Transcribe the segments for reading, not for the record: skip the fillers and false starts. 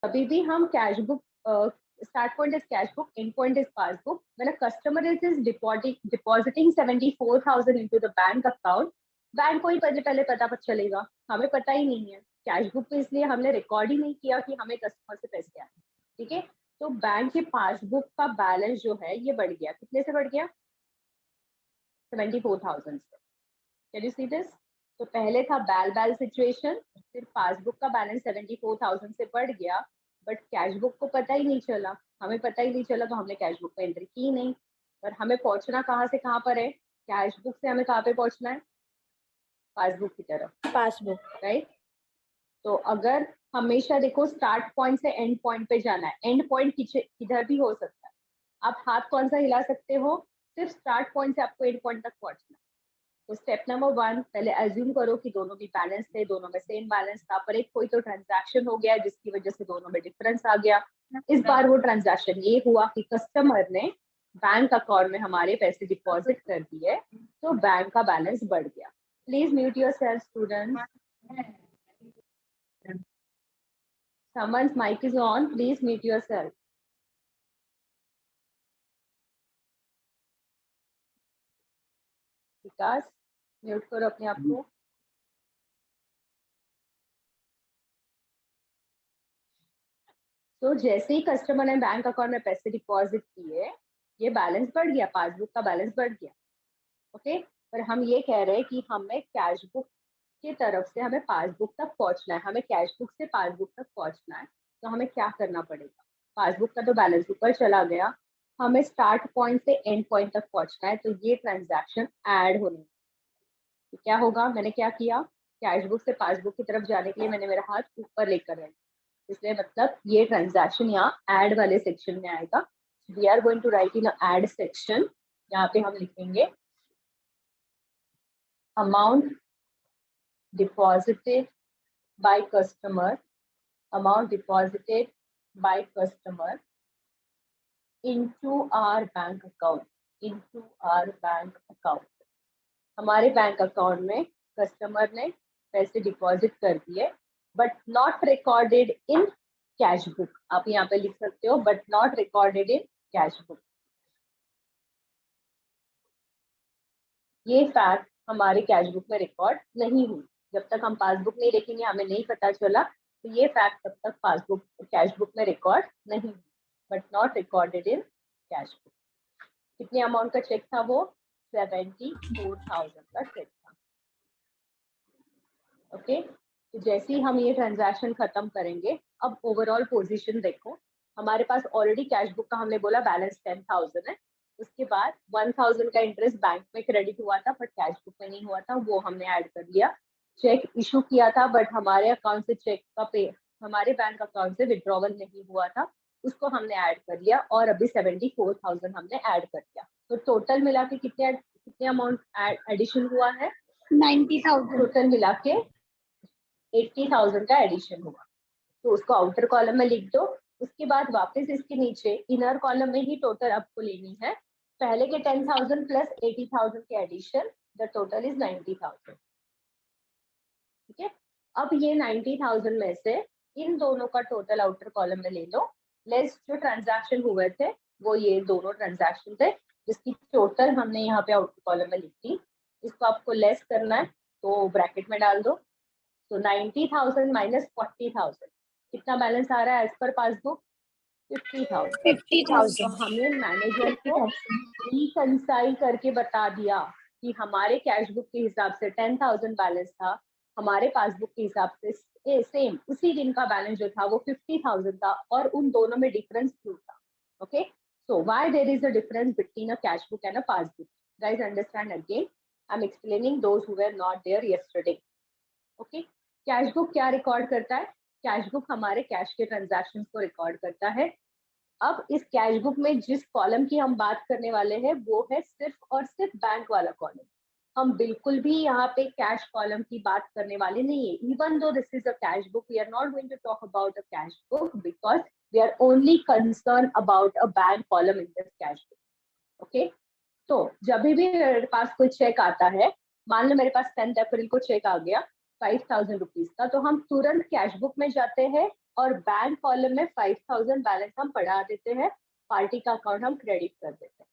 अभी भी हम cash book, start point is cash book, end point is passbook. When a customer is depositing 74,000 into the bank account, bank को ही पहले पता चलेगा, हमें पता ही नहीं है। कैश बुक पे इसलिए हमने रिकॉर्ड ही नहीं किया कि हमें कस्टमर से पैसे आए, ठीक है। तो बैंक के पासबुक का बैलेंस जो है ये बढ़ गया, कितने से बढ़ गया? 74,000 से। Can you see this? तो पहले था बैल सिचुएशन, फिर पासबुक का बैलेंस 74,000 से बढ़ गया, बट कैश बुक को पता ही नहीं चला, हमें पता ही नहीं चला, तो हमने कैश बुक पे एंट्री की नहीं। पर हमें पहुंचना कहाँ से कहाँ पर है? कैश बुक से हमें कहाँ पे पहुंचना है? पासबुक की तरफ, पासबुक, राइट। तो अगर हमेशा देखो स्टार्ट पॉइंट से एंड पॉइंट पे जाना है, एंड पॉइंट किधर भी हो सकता है। आप हाथ कौन सा हिला सकते हो? सिर्फ स्टार्ट पॉइंट से आपको एंड पॉइंट तक पहुंचना है। तो स्टेप नंबर 1, पहले अज्यूम करो कि दोनों भी बैलेंस थे, दोनों में सेम बैलेंस था, पर एक कोई तो ट्रांजैक्शन हो गया जिसकी वजह से दोनों में डिफरेंस आ गया। इस बार वो ट्रांजैक्शन ये हुआ कि कस्टमर ने बैंक अकाउंट में हमारे पैसे डिपॉजिट कर दिए, तो बैंक का बैलेंस बढ़ गया। Please mute yourself students. Someone's mic is on, please mute yourself. Vikas, mute करो अपने आप को। तो जैसे ही कस्टमर ने बैंक अकाउंट में पैसे डिपॉजिट किए, ये बैलेंस बढ़ गया, पासबुक का बैलेंस बढ़ गया, ओके। पर हम ये कह रहे हैं कि हमें कैश बुक की तरफ से हमें पासबुक तक पहुंचना है, हमें कैश बुक से पासबुक तक पहुंचना है। तो हमें क्या करना पड़ेगा? पासबुक का तो बैलेंस ऊपर चला गया, हमें स्टार्ट पॉइंट से एंड पॉइंट तक पहुंचना है, तो ये ट्रांजैक्शन ऐड होनी। तो क्या होगा? मैंने क्या किया, कैश बुक से पासबुक की तरफ जाने के लिए मैंने मेरा हाथ ऊपर लेकर है, इसलिए मतलब ये ट्रांजैक्शन यहाँ ऐड वाले सेक्शन में आएगा। We are going to write in add section. यहाँ पे हम लिखेंगे amount deposited by customer, amount deposited by customer into our bank account, into our bank account. हमारे बैंक अकाउंट में कस्टमर ने पैसे डिपॉजिट कर दिए, but not recorded in cash book. आप यहाँ पे लिख सकते हो but not recorded in cash book. ये फैक्ट हमारे कैश बुक में रिकॉर्ड नहीं हुई। जब तक हम पासबुक नहीं देखेंगे हमें नहीं पता चला, तो ये फैक्ट तब तक पासबुक कैश बुक में रिकॉर्ड नहीं हुई, but not recorded in cash book. कितने अमाउंट का चेक था वो? 74,000 का चेक था, ओके। तो जैसे ही हम ये ट्रांजैक्शन खत्म करेंगे, अब ओवरऑल पोजीशन देखो। हमारे पास ऑलरेडी कैश बुक का हमने बोला बैलेंस 10,000 है, उसके बाद 1,000 का इंटरेस्ट बैंक में क्रेडिट हुआ था बट कैश बुक में नहीं हुआ था, वो हमने ऐड कर लिया। चेक इशू किया था बट हमारे अकाउंट से चेक का पे, हमारे बैंक अकाउंट से विड्रॉवल नहीं हुआ था, उसको हमने ऐड कर लिया, और अभी 74,000 हमने ऐड कर दिया। तो टोटल मिला के कितने अमाउंट एडिशन हुआ है? 90,000। टोटल मिला के 80,000 का एडिशन हुआ। तो उसको आउटर कॉलम में लिख दो। उसके बाद वापस इसके नीचे इनर कॉलम में ही टोटल आपको लेनी है। पहले के 10,000 प्लस 80,000 के एडिशन, द टोटल इज 90,000, ठीक है। अब ये 90,000 में से इन दोनों का टोटल आउटर कॉलम में ले लो। लेस जो ट्रांजैक्शन हुए थे वो ये दोनों ट्रांजैक्शन थे, जिसकी टोटल हमने यहाँ पे आउटर कॉलम में लिखी। इसको आपको लेस करना है तो ब्रैकेट में डाल दो। तो 90,000 माइनस 40,000, कितना बैलेंस आ रहा है एज पर पासबुक? 50,000। 50,000। तो हमने मैनेजर को रिकंसाइल करके बता दिया कि हमारे कैश बुक के हिसाब से 10,000 बैलेंस था, हमारे पासबुक के हिसाब से सेम उसी दिन का बैलेंस जो था वो 50,000 था, और उन दोनों में डिफरेंस क्यों था? Okay, so why there is a difference between a cash book and a passbook? Guys understand again, I am explaining those who were not there yesterday, okay. Cash book क्या रिकॉर्ड करता है? Cash book हमारे cash के transactions को record करता है। अब इस कैश बुक में जिस कॉलम की हम बात करने वाले हैं वो है सिर्फ और सिर्फ बैंक वाला कॉलम। हम बिल्कुल भी यहाँ पे कैश कॉलम की बात करने वाले नहीं है। Even though this is a cash book, we are not going to talk about a cash book because we are only concern about a bank column in this cash book, okay. तो जब भी मेरे पास कोई check आता है, मान लो मेरे पास 10 अप्रैल को चेक आ गया 5,000 रुपीज का, तो हम तुरंत कैश बुक में जाते हैं और बैंक कॉलम में 5000 बैलेंस हम बढ़ा देते हैं, पार्टी का अकाउंट हम क्रेडिट कर देते हैं।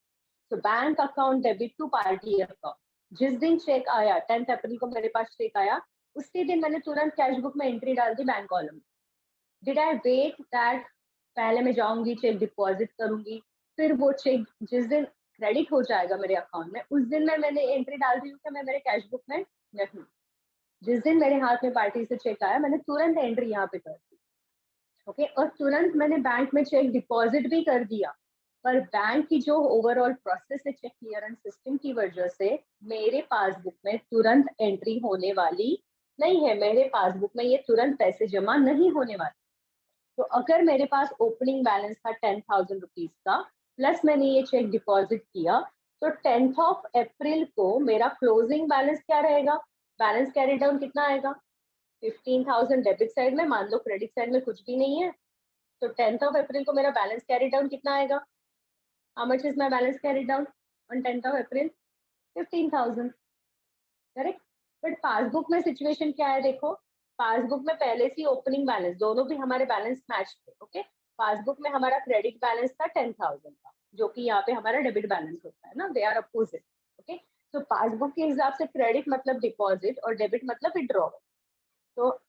तो bank account debit to party account. जिस दिन चेक आया 10 अप्रैल को मेरे पास चेक आया, उसी दिन मैंने तुरंत कैश बुक में एंट्री डाल दी बैंक कॉलम में। डिड आई वेट दैट पहले मैं जाऊंगी चेक डिपॉजिट करूंगी, फिर वो चेक जिस दिन क्रेडिट हो जाएगा मेरे अकाउंट में उस दिन मैंने एंट्री डाल दी कि मैं मेरे कैश बुक में नहीं। जिस दिन मेरे हाथ में पार्टी से चेक आया मैंने तुरंत एंट्री यहाँ पे कर दी। ओके, और तुरंत मैंने बैंक में चेक डिपॉजिट भी कर दिया। पर बैंक की जो ओवरऑल प्रोसेस है चेक क्लियरेंस सिस्टम की वजह से मेरे पासबुक में तुरंत एंट्री होने वाली नहीं है, मेरे पासबुक में ये तुरंत पैसे जमा नहीं होने वाले। तो अगर मेरे पास ओपनिंग बैलेंस था 10,000 रुपीज का, प्लस मैंने ये चेक डिपॉजिट किया, तो 10 अप्रैल को मेरा क्लोजिंग बैलेंस क्या रहेगा? बैलेंस कैरी डाउन कितना आएगा? 15,000 डेबिट साइड में, मान लो क्रेडिट साइड में कुछ भी नहीं है, तो 10 अप्रैल को मेरा बैलेंस कैरी डाउन कितना आएगा? How much is my balance carry down on 10 April? 15,000। Correct. But passbook में सिचुएशन क्या है देखो, पासबुक में पहले से ओपनिंग बैलेंस दोनों भी हमारे बैलेंस मैच थे। ओके, पासबुक में हमारा क्रेडिट बैलेंस था 10,000 का, जो कि यहाँ पे हमारा डेबिट बैलेंस होता है ना, दे आर अपोजिट। ओके, तो पासबुक के हिसाब से क्रेडिट मतलब डिपॉजिट और डेबिट मतलब विड्रॉ। तो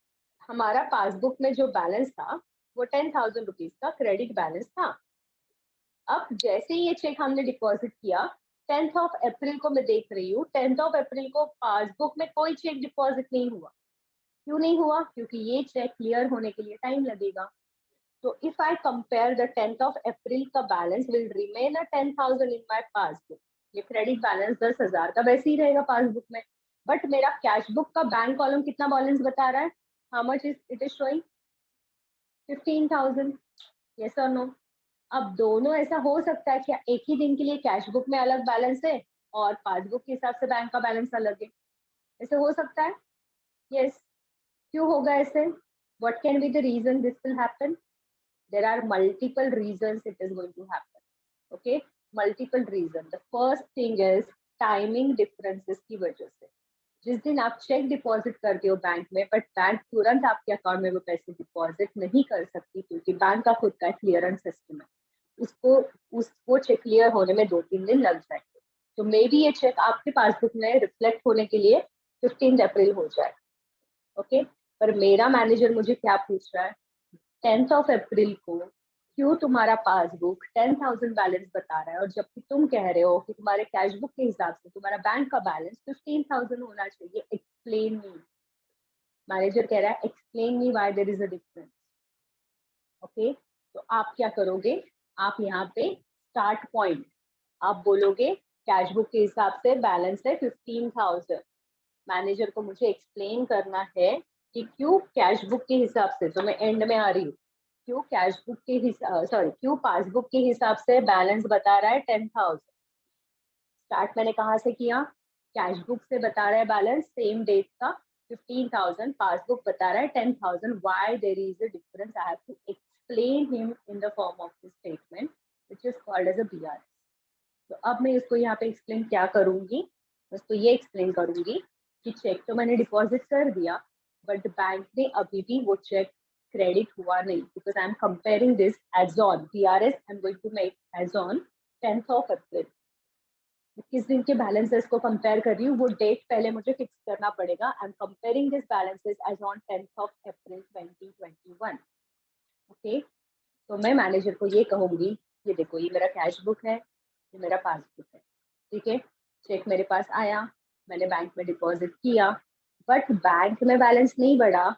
हमारा पासबुक में जो बैलेंस था वो 10,000 रुपीज का क्रेडिट बैलेंस था। अब जैसे ही ये चेक हमने डिपॉजिट किया 10 अप्रैल को, मैं देख रही हूँ 10 अप्रैल को पासबुक में कोई चेक डिपॉजिट नहीं हुआ। क्यों नहीं हुआ? क्योंकि ये चेक क्लियर होने के लिए टाइम लगेगा। तो इफ आई कंपेयर द 10 अप्रैल का balance will remain 10,000 in my passbook. ये क्रेडिट बैलेंस 10,000 का वैसे ही रहेगा पासबुक में, बट मेरा कैश बुक का बैंक कॉलम कितना बैलेंस बता रहा है? How much is it is showing? 15,000। Yes और नो? अब दोनों ऐसा हो सकता है क्या एक ही दिन के लिए कैश बुक में अलग बैलेंस है और पासबुक के हिसाब से बैंक का बैलेंस अलग है? ऐसे हो सकता है? यस। क्यों होगा ऐसे? What can be the reason this will happen? There are multiple reasons it is going to happen. Okay, multiple reason. The first thing is timing differences की वजह से। जिस दिन आप चेक डिपॉजिट करते हो बैंक में, बट बैंक तुरंत आपके अकाउंट में वो पैसे डिपॉजिट नहीं कर सकती क्योंकि बैंक का खुद का क्लियरेंस सिस्टम है। उसको वो चेक क्लियर होने में 2-3 दिन लग जाएंगे। तो मे बी ये चेक आपके पासबुक में रिफ्लेक्ट होने के लिए 15 अप्रैल हो जाए। ओके, पर मेरा मैनेजर मुझे क्या पूछ रहा है, 10 अप्रैल को क्यों तुम्हारा पासबुक 10,000 बैलेंस बता रहा है और जबकि तुम कह रहे हो कि तुम्हारे कैश बुक के हिसाब से तुम्हारा बैंक का बैलेंस 15,000 होना चाहिए? Explain me. मैनेजर कह रहा है explain me why there is a difference. Okay, तो आप क्या करोगे? आप यहाँ पे स्टार्ट पॉइंट आप बोलोगे कैश बुक के हिसाब से बैलेंस है 15,000। मैनेजर को मुझे एक्सप्लेन करना है कि क्यों कैश बुक के हिसाब से, तो मैं एंड में आ रही हूँ, क्यों कैश बुक के हिसाब सॉरी क्यों पासबुक के हिसाब से बैलेंस बता रहा है 10,000। स्टार्ट मैंने कहाँ से किया? कैश बुक से बता रहा है बैलेंस सेम डेट का 15,000, पासबुक बता रहा है 10,000। Why there is a difference? I have to explain him in the form of this statement which is called as a BRS. तो अब मैं इसको यहाँ पे एक्सप्लेन क्या करूंगी? बस तो ये एक्सप्लेन करूंगी कि चेक तो मैंने डिपॉजिट कर दिया, बट बैंक ने अभी भी वो चेक क्रेडिट हुआ नहीं, because I am comparing this as on BRS I am going to make as on 10 April. किस दिन के बैलेंसेस को कंपेयर कर रही हूँ वो डेट पहले मुझे फिक्स करना पड़ेगा। I am comparing this balances as on 10 April 2021। Okay, तो मैं मैनेजर को ये कहूंगी, ये देखो ये मेरा कैश बुक है, ये मेरा पासबुक है, ठीक है, चेक मेरे पास आया, मैंने बैंक में डिपॉजिट किया, बट बैंक में बैलेंस नहीं बढ़ा,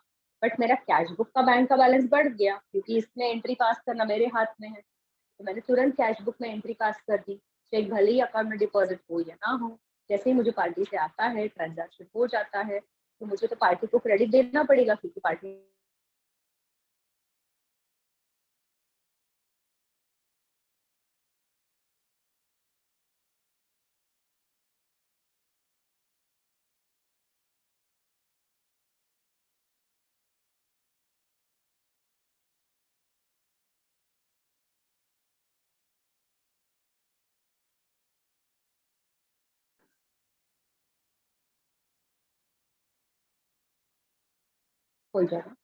बट मेरा कैश बुक का बैंक का बैलेंस बढ़ गया क्योंकि इसमें एंट्री पास करना मेरे हाथ में है। तो मैंने तुरंत कैश बुक में एंट्री पास कर दी, चेक भले ही अकाउंट में डिपॉजिट हो या ना हो, जैसे ही मुझे पार्टी से आता है ट्रांजैक्शन हो जाता है, तो मुझे तो पार्टी को क्रेडिट देना पड़ेगा क्योंकि पार्टी हो जाएगा।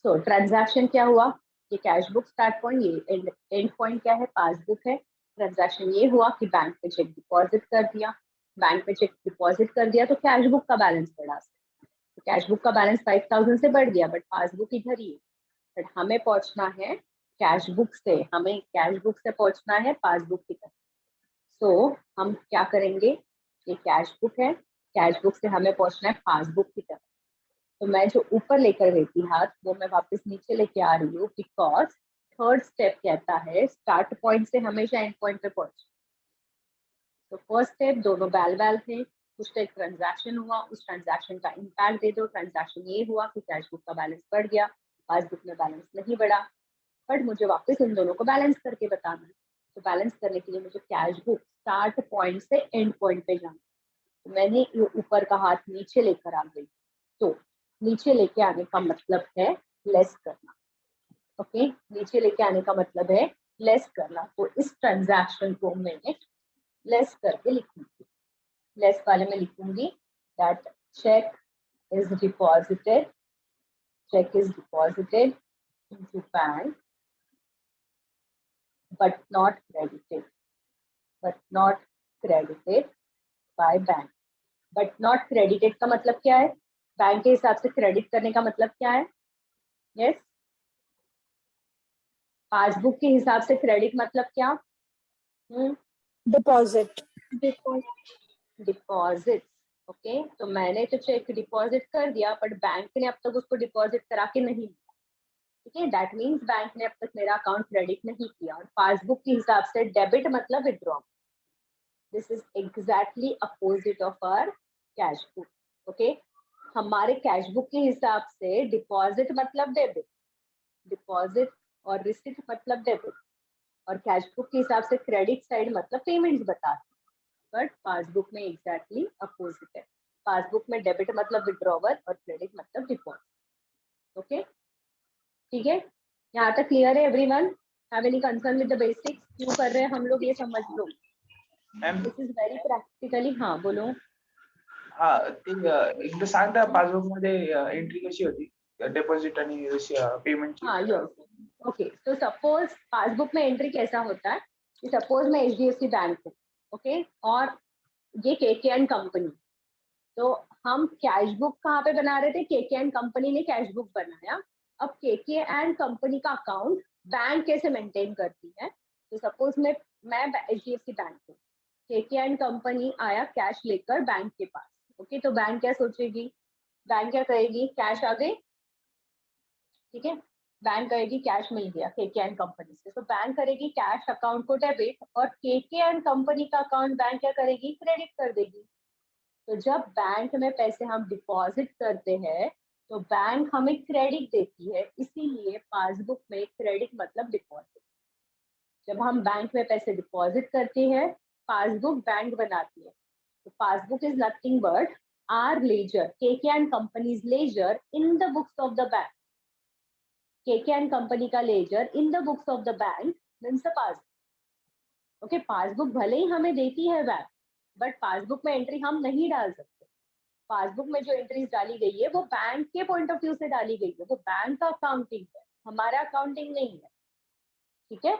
सो ट्रांजैक्शन क्या हुआ, ये कैश बुक स्टार्ट पॉइंट, ये एंड पॉइंट क्या है, पासबुक है। ट्रांजैक्शन ये हुआ कि बैंक पे चेक डिपॉजिट कर दिया, बैंक पे चेक डिपॉजिट कर दिया तो कैश बुक का बैलेंस बढ़ा, तो कैश बुक का बैलेंस 5000 से बढ़ गया, बट पासबुक इधर ही है। बट हमें पहुंचना है कैश बुक से, हमें कैश बुक से पहुंचना है पासबुक की तरफ। सो हम क्या करेंगे, ये कैश बुक है, कैश बुक से हमें पहुंचना है पासबुक की तरफ। तो मैं जो ऊपर लेकर गई थी हाथ, वो मैं वापस नीचे लेके आ रही हूँ, बिकॉज थर्ड स्टेप कहता है स्टार्ट पॉइंट से हमेशा एंड पॉइंट पे पहुंच। तो फर्स्ट स्टेप दोनों बैल बैल थे, कुछ एक ट्रांजैक्शन हुआ, उस ट्रांजैक्शन का इम्पैक्ट दे दो। ट्रांजैक्शन ये हुआ कि कैश बुक का बैलेंस बढ़ गया, पासबुक में बैलेंस नहीं बढ़ा, बट मुझे वापस इन दोनों को बैलेंस करके बताना है। तो बैलेंस करने के लिए मुझे कैश बुक स्टार्ट पॉइंट से एंड पॉइंट पे जाना। तो मैंने ये ऊपर का हाथ नीचे लेकर आ गई, तो नीचे लेके आने का मतलब है लेस करना। ओके, नीचे लेके आने का मतलब है लेस करना। तो इस ट्रांजैक्शन को मैं लेस करके लिखूंगी, लेस वाले में लिखूंगी that cheque is deposited, check is deposited into bank but not credited, but not credited by bank। but not credited का मतलब क्या है, बैंक के हिसाब से क्रेडिट करने का मतलब क्या है, यस पासबुक के हिसाब से क्रेडिट मतलब क्या, डिपॉजिट। डिपॉजिट। ओके, तो मैंने तो चेक डिपॉजिट कर दिया, बट बैंक ने अब तक उसको डिपॉजिट करा के नहीं दिया, ठीक है, दैट मीन्स बैंक ने अब तक मेरा अकाउंट क्रेडिट नहीं किया। और पासबुक के हिसाब से डेबिट मतलब withdraw, this is exactly opposite of our cash book. Okay, हमारे कैश बुक के हिसाब से डिपॉजिट मतलब डेबिट, डिपॉजिट और रिसिट मतलब डेबिट, और कैश बुक के हिसाब से क्रेडिट साइड मतलब पेमेंट्स बताते, बट पासबुक में एग्जैक्टली अपोजिट है। पासबुक में डेबिट मतलब विड्रॉवल और क्रेडिट मतलब डिपॉजिट। ओके, ठीक है, यहाँ तक क्लियर है everyone? Have any concern with the basics? क्यों कर रहे हैं हम लोग ये समझ लो, दिस इज वेरी प्रैक्टिकली। हाँ बोलो। हा ते एकदा सांगता पासबुक मध्ये एंट्री कशी होती डिपॉझिट आणि पेमेंटची? हाँ यस, ओके, तो सपोज पासबुक में एंट्री कैसा होता है कि सपोज मैं HDFC बैंक हूँ, ओके, और ये KKN कंपनी, तो हम कैश बुक कहाँ पे बना रहे थे, KKN कंपनी ने कैश बुक बनाया। अब KKN कंपनी का अकाउंट बैंक कैसे मेंटेन करती है, तो सपोज मैं HDFC बैंक हूँ, KKN कंपनी आया कैश लेकर बैंक के पास, ओके, तो बैंक क्या सोचेगी, बैंक क्या कहेगी, कैश आ गई, ठीक है, बैंक कहेगी कैश मिल गया KKN कंपनी से, तो बैंक करेगी कैश अकाउंट को डेबिट, और KKN कंपनी का अकाउंट बैंक क्या करेगी, क्रेडिट कर देगी। तो जब बैंक में पैसे हम डिपॉजिट करते हैं तो बैंक हमें क्रेडिट देती है, इसीलिए पासबुक में क्रेडिट मतलब डिपॉजिट। जब हम बैंक में पैसे डिपॉजिट करते हैं, पासबुक बैंक बनाती है। तो passbook is nothing but our ledger, KKN companies ledger in the books of the bank. KKN company का ledger in the books of the bank means the passbook. Okay, passbook भले ही हमें देती है bank, but passbook में entry हम नहीं डाल सकते। पासबुक में जो एंट्रीज डाली गई है वो बैंक के पॉइंट ऑफ व्यू से डाली गई है, वो बैंक का अकाउंटिंग है, हमारा अकाउंटिंग नहीं है, ठीक है,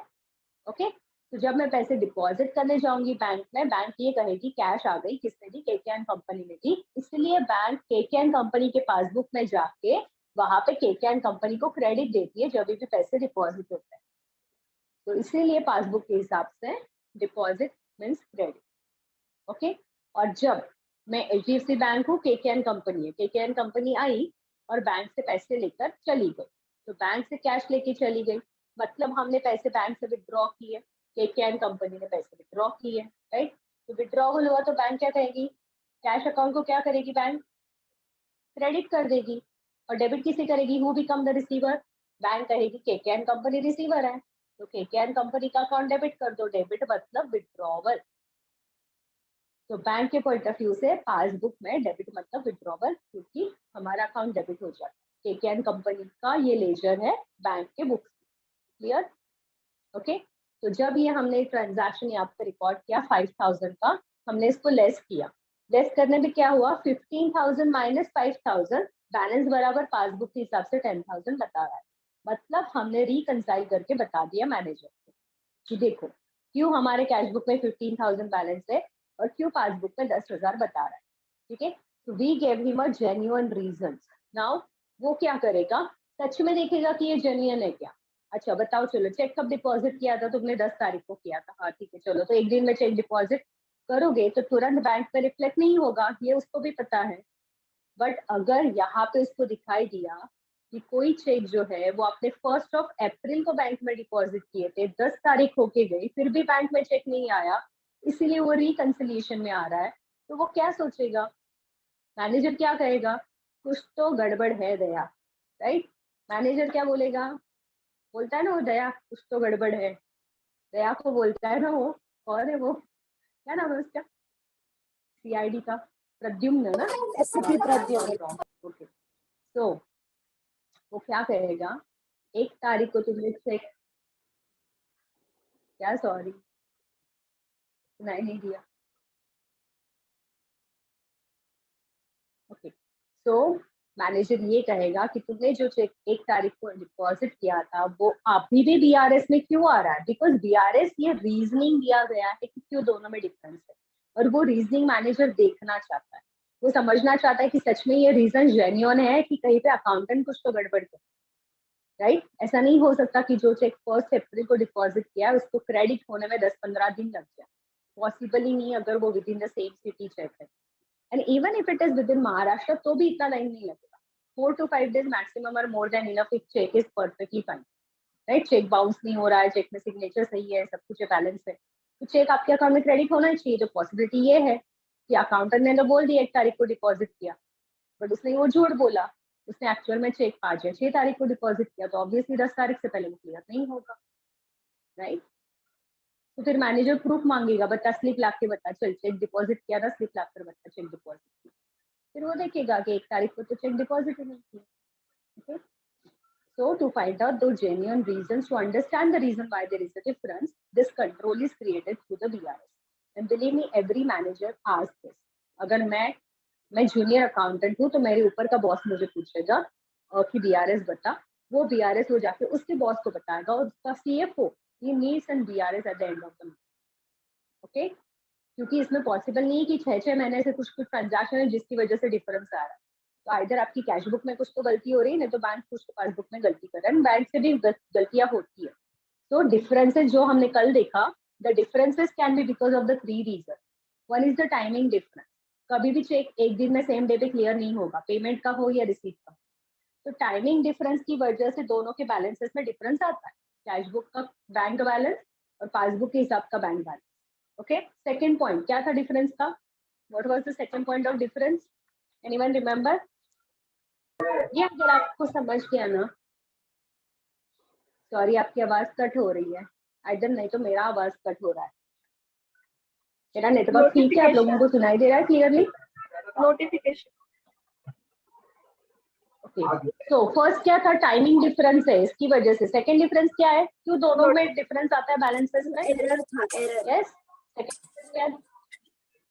ओके। तो जब मैं पैसे डिपॉजिट करने जाऊंगी बैंक में, बैंक ये कहेगी कैश आ गई, किसने दी, KKN कंपनी ने दी, इसलिए बैंक KKN कंपनी के पासबुक में जाके वहां पे KKN कंपनी को क्रेडिट देती है जब भी पैसे डिपॉजिट होते हैं। तो इसीलिए पासबुक के हिसाब से डिपॉजिट मीन्स क्रेडिट, ओके। और जब मैं HDFC बैंक हूँ, KKN कंपनी है, KKN कंपनी आई और बैंक से पैसे लेकर चली गई, तो बैंक से कैश लेके चली गई, मतलब हमने पैसे बैंक से विड्रॉ किए, KKN कंपनी ने पैसे विड्रॉ किए, राइट। तो विड्रॉवल हुआ तो बैंक क्या कहेगी, कैश अकाउंट को क्या करेगी, बैंक क्रेडिट कर देगी। और डेबिट किसे करेगी, who become the receiver, bank कहेगी KKN कंपनी रिसीवर है, तो KKN कंपनी का अकाउंट डेबिट कर दो, डेबिट मतलब विड्रॉवल। तो बैंक के पॉइंट ऑफ व्यू से पासबुक में डेबिट मतलब विड्रॉवल, क्योंकि हमारा अकाउंट डेबिट हो जाता है। KKN कंपनी का ये लेजर है बैंक के बुक्स, क्लियर, ओके। तो जब ये हमने ट्रांजैक्शन यहाँ पे रिकॉर्ड किया 5000 का, हमने इसको लेस किया, लेस करने में क्या हुआ, 15000 माइनस 5000 बैलेंस बराबर पासबुक के हिसाब से 10,000 बता रहा है, मतलब हमने रिकंसाइल करके बता दिया मैनेजर को कि देखो क्यों हमारे कैश बुक में 15,000 बैलेंस है और क्यों पासबुक में 10,000 बता रहा है, ठीक है। तो we gave him a genuine reason. Now वो क्या करेगा, सच में देखेगा कि ये जेन्युइन है क्या। अच्छा बताओ, चलो चेक कब डिपॉजिट किया था तुमने? 10 तारीख को किया था, हाँ ठीक है, चलो तो एक दिन में चेक डिपॉजिट करोगे तो तुरंत बैंक पे रिफ्लेक्ट नहीं होगा, ये उसको भी पता है। बट अगर यहाँ पे उसको दिखाई दिया कि कोई चेक जो है वो आपने 1 अप्रैल को बैंक में डिपॉजिट किए थे, 10 तारीख होके गई, फिर भी बैंक में चेक नहीं आया, इसीलिए वो रिकंसिलिएशन में आ रहा है, तो वो क्या सोचेगा? मैनेजर क्या कहेगा? कुछ तो गड़बड़ है दया, राइट। मैनेजर क्या बोलेगा? बोलता है ना वो, दया कुछ तो गड़बड़ है, दया को बोलता है ना वो, और है वो, क्या नाम है उसका, सीआईडी का, प्रद्युम्न ना, एससीपी प्रद्युम्न। ओके। तो वो क्या कहेगा, 1 तारीख को तुमने चेक, क्या सॉरी सुनाई नहीं दिया, ओके। सो मैनेजर ये कहेगा कि तुमने जो चेक 1 तारीख को डिपॉजिट किया था वो अभी भी बीआरएस में क्यों आ रहा है, बिकॉज बीआरएस ये रीजनिंग दिया गया है कि क्यों दोनों में डिफरेंस है, और वो रीजनिंग मैनेजर देखना चाहता है, वो समझना चाहता है कि सच में ये रीजन जेन्युइन है कि कहीं पे अकाउंटेंट कुछ तो गड़बड़ कर, राइट। ऐसा नहीं हो सकता कि जो चेक 1 अप्रैल को डिपॉजिट किया है उसको क्रेडिट होने में 10-15 दिन लग जाए, पॉसिबल ही नहीं अगर वो within the same city cheque है। And even if it is within Maharashtra तो भी इतना टाइम नहीं लगेगा, 4 to 5 days मैक्सिमम और more than enough if cheque is perfectly fine, right. Cheque bounce नहीं हो रहा है, चेक में सिग्नेचर सही है, सब कुछ बैलेंस है, तो चेक आपके अकाउंट में क्रेडिट होना चाहिए। तो पॉसिबिलिटी ये है कि अकाउंटेंट ने तो बोल दिया 1 तारीख को डिपॉजिट किया, बट उसने वो झूठ बोला, उसने एक्चुअल में चेक 5 या 6 तारीख को डिपॉजिट किया, तो ऑब्वियसली 10 तारीख से पहले वो क्लियर नहीं होगा, राइट। तो फिर मैनेजर प्रूफ मांगेगा, बता स्लिप ला के बता, चल चेक डिपॉजिट किया था, स्लिप ला कर बता चेक डिपॉजिट किया। फिर वो देखेगा कि 1 तारीख को तो चेक डिपॉजिट ही नहीं किया, okay? So to find out those genuine reasons, to understand the reason why there is a difference, this control is created through the BRS. And believe me, every manager asks this. अगर मैं junior accountant हूँ तो मेरे ऊपर का boss मुझे पूछेगा कि बीआरएस बता, वो बीआरएस हो जाके उसके बॉस को बताएगा, और उसका CFO he needs and BRS at the end of the month, okay. क्योंकि इसमें पॉसिबल नहीं है कि 6-6 महीने से कुछ कुछ ट्रांजैक्शन है जिसकी वजह से डिफरेंस आ रहा है, तो आइदर आपकी कैश बुक में कुछ तो गलती हो रही है, नहीं तो बैंक कुछ तो पासबुक में गलती कर रहा है, बैंक से भी गलतियां होती है। तो डिफरेंसेस जो हमने कल देखा, the differences can be because of the 3 reason. One is the timing difference, कभी भी चेक एक दिन में सेम डे पे क्लियर नहीं होगा, पेमेंट का हो या रिसीट का, तो टाइमिंग डिफरेंस की वजह से दोनों के बैलेंसेस में डिफरेंस आता है, कैश बुक का बैंक बैलेंस और पासबुक के हिसाब का bank balance, okay. Second point क्या था डिफरेंस का, what was the second point of difference, anyone remember? ये अगर आपको समझ गया ना, सॉरी आपकी आवाज कट हो रही है, आइदर नहीं तो मेरा आवाज कट हो रहा है, मेरा नेटवर्क ठीक है, आप लोगों को सुनाई दे रहा है clearly? Notification. Okay, so first क्या था, टाइमिंग डिफरेंस है इसकी वजह से। सेकंड डिफरेंस क्या है, क्यों दोनों में डिफरेंस आता है बैलेंसेस में? एरर था, एरर। यस, सेकंड क्या?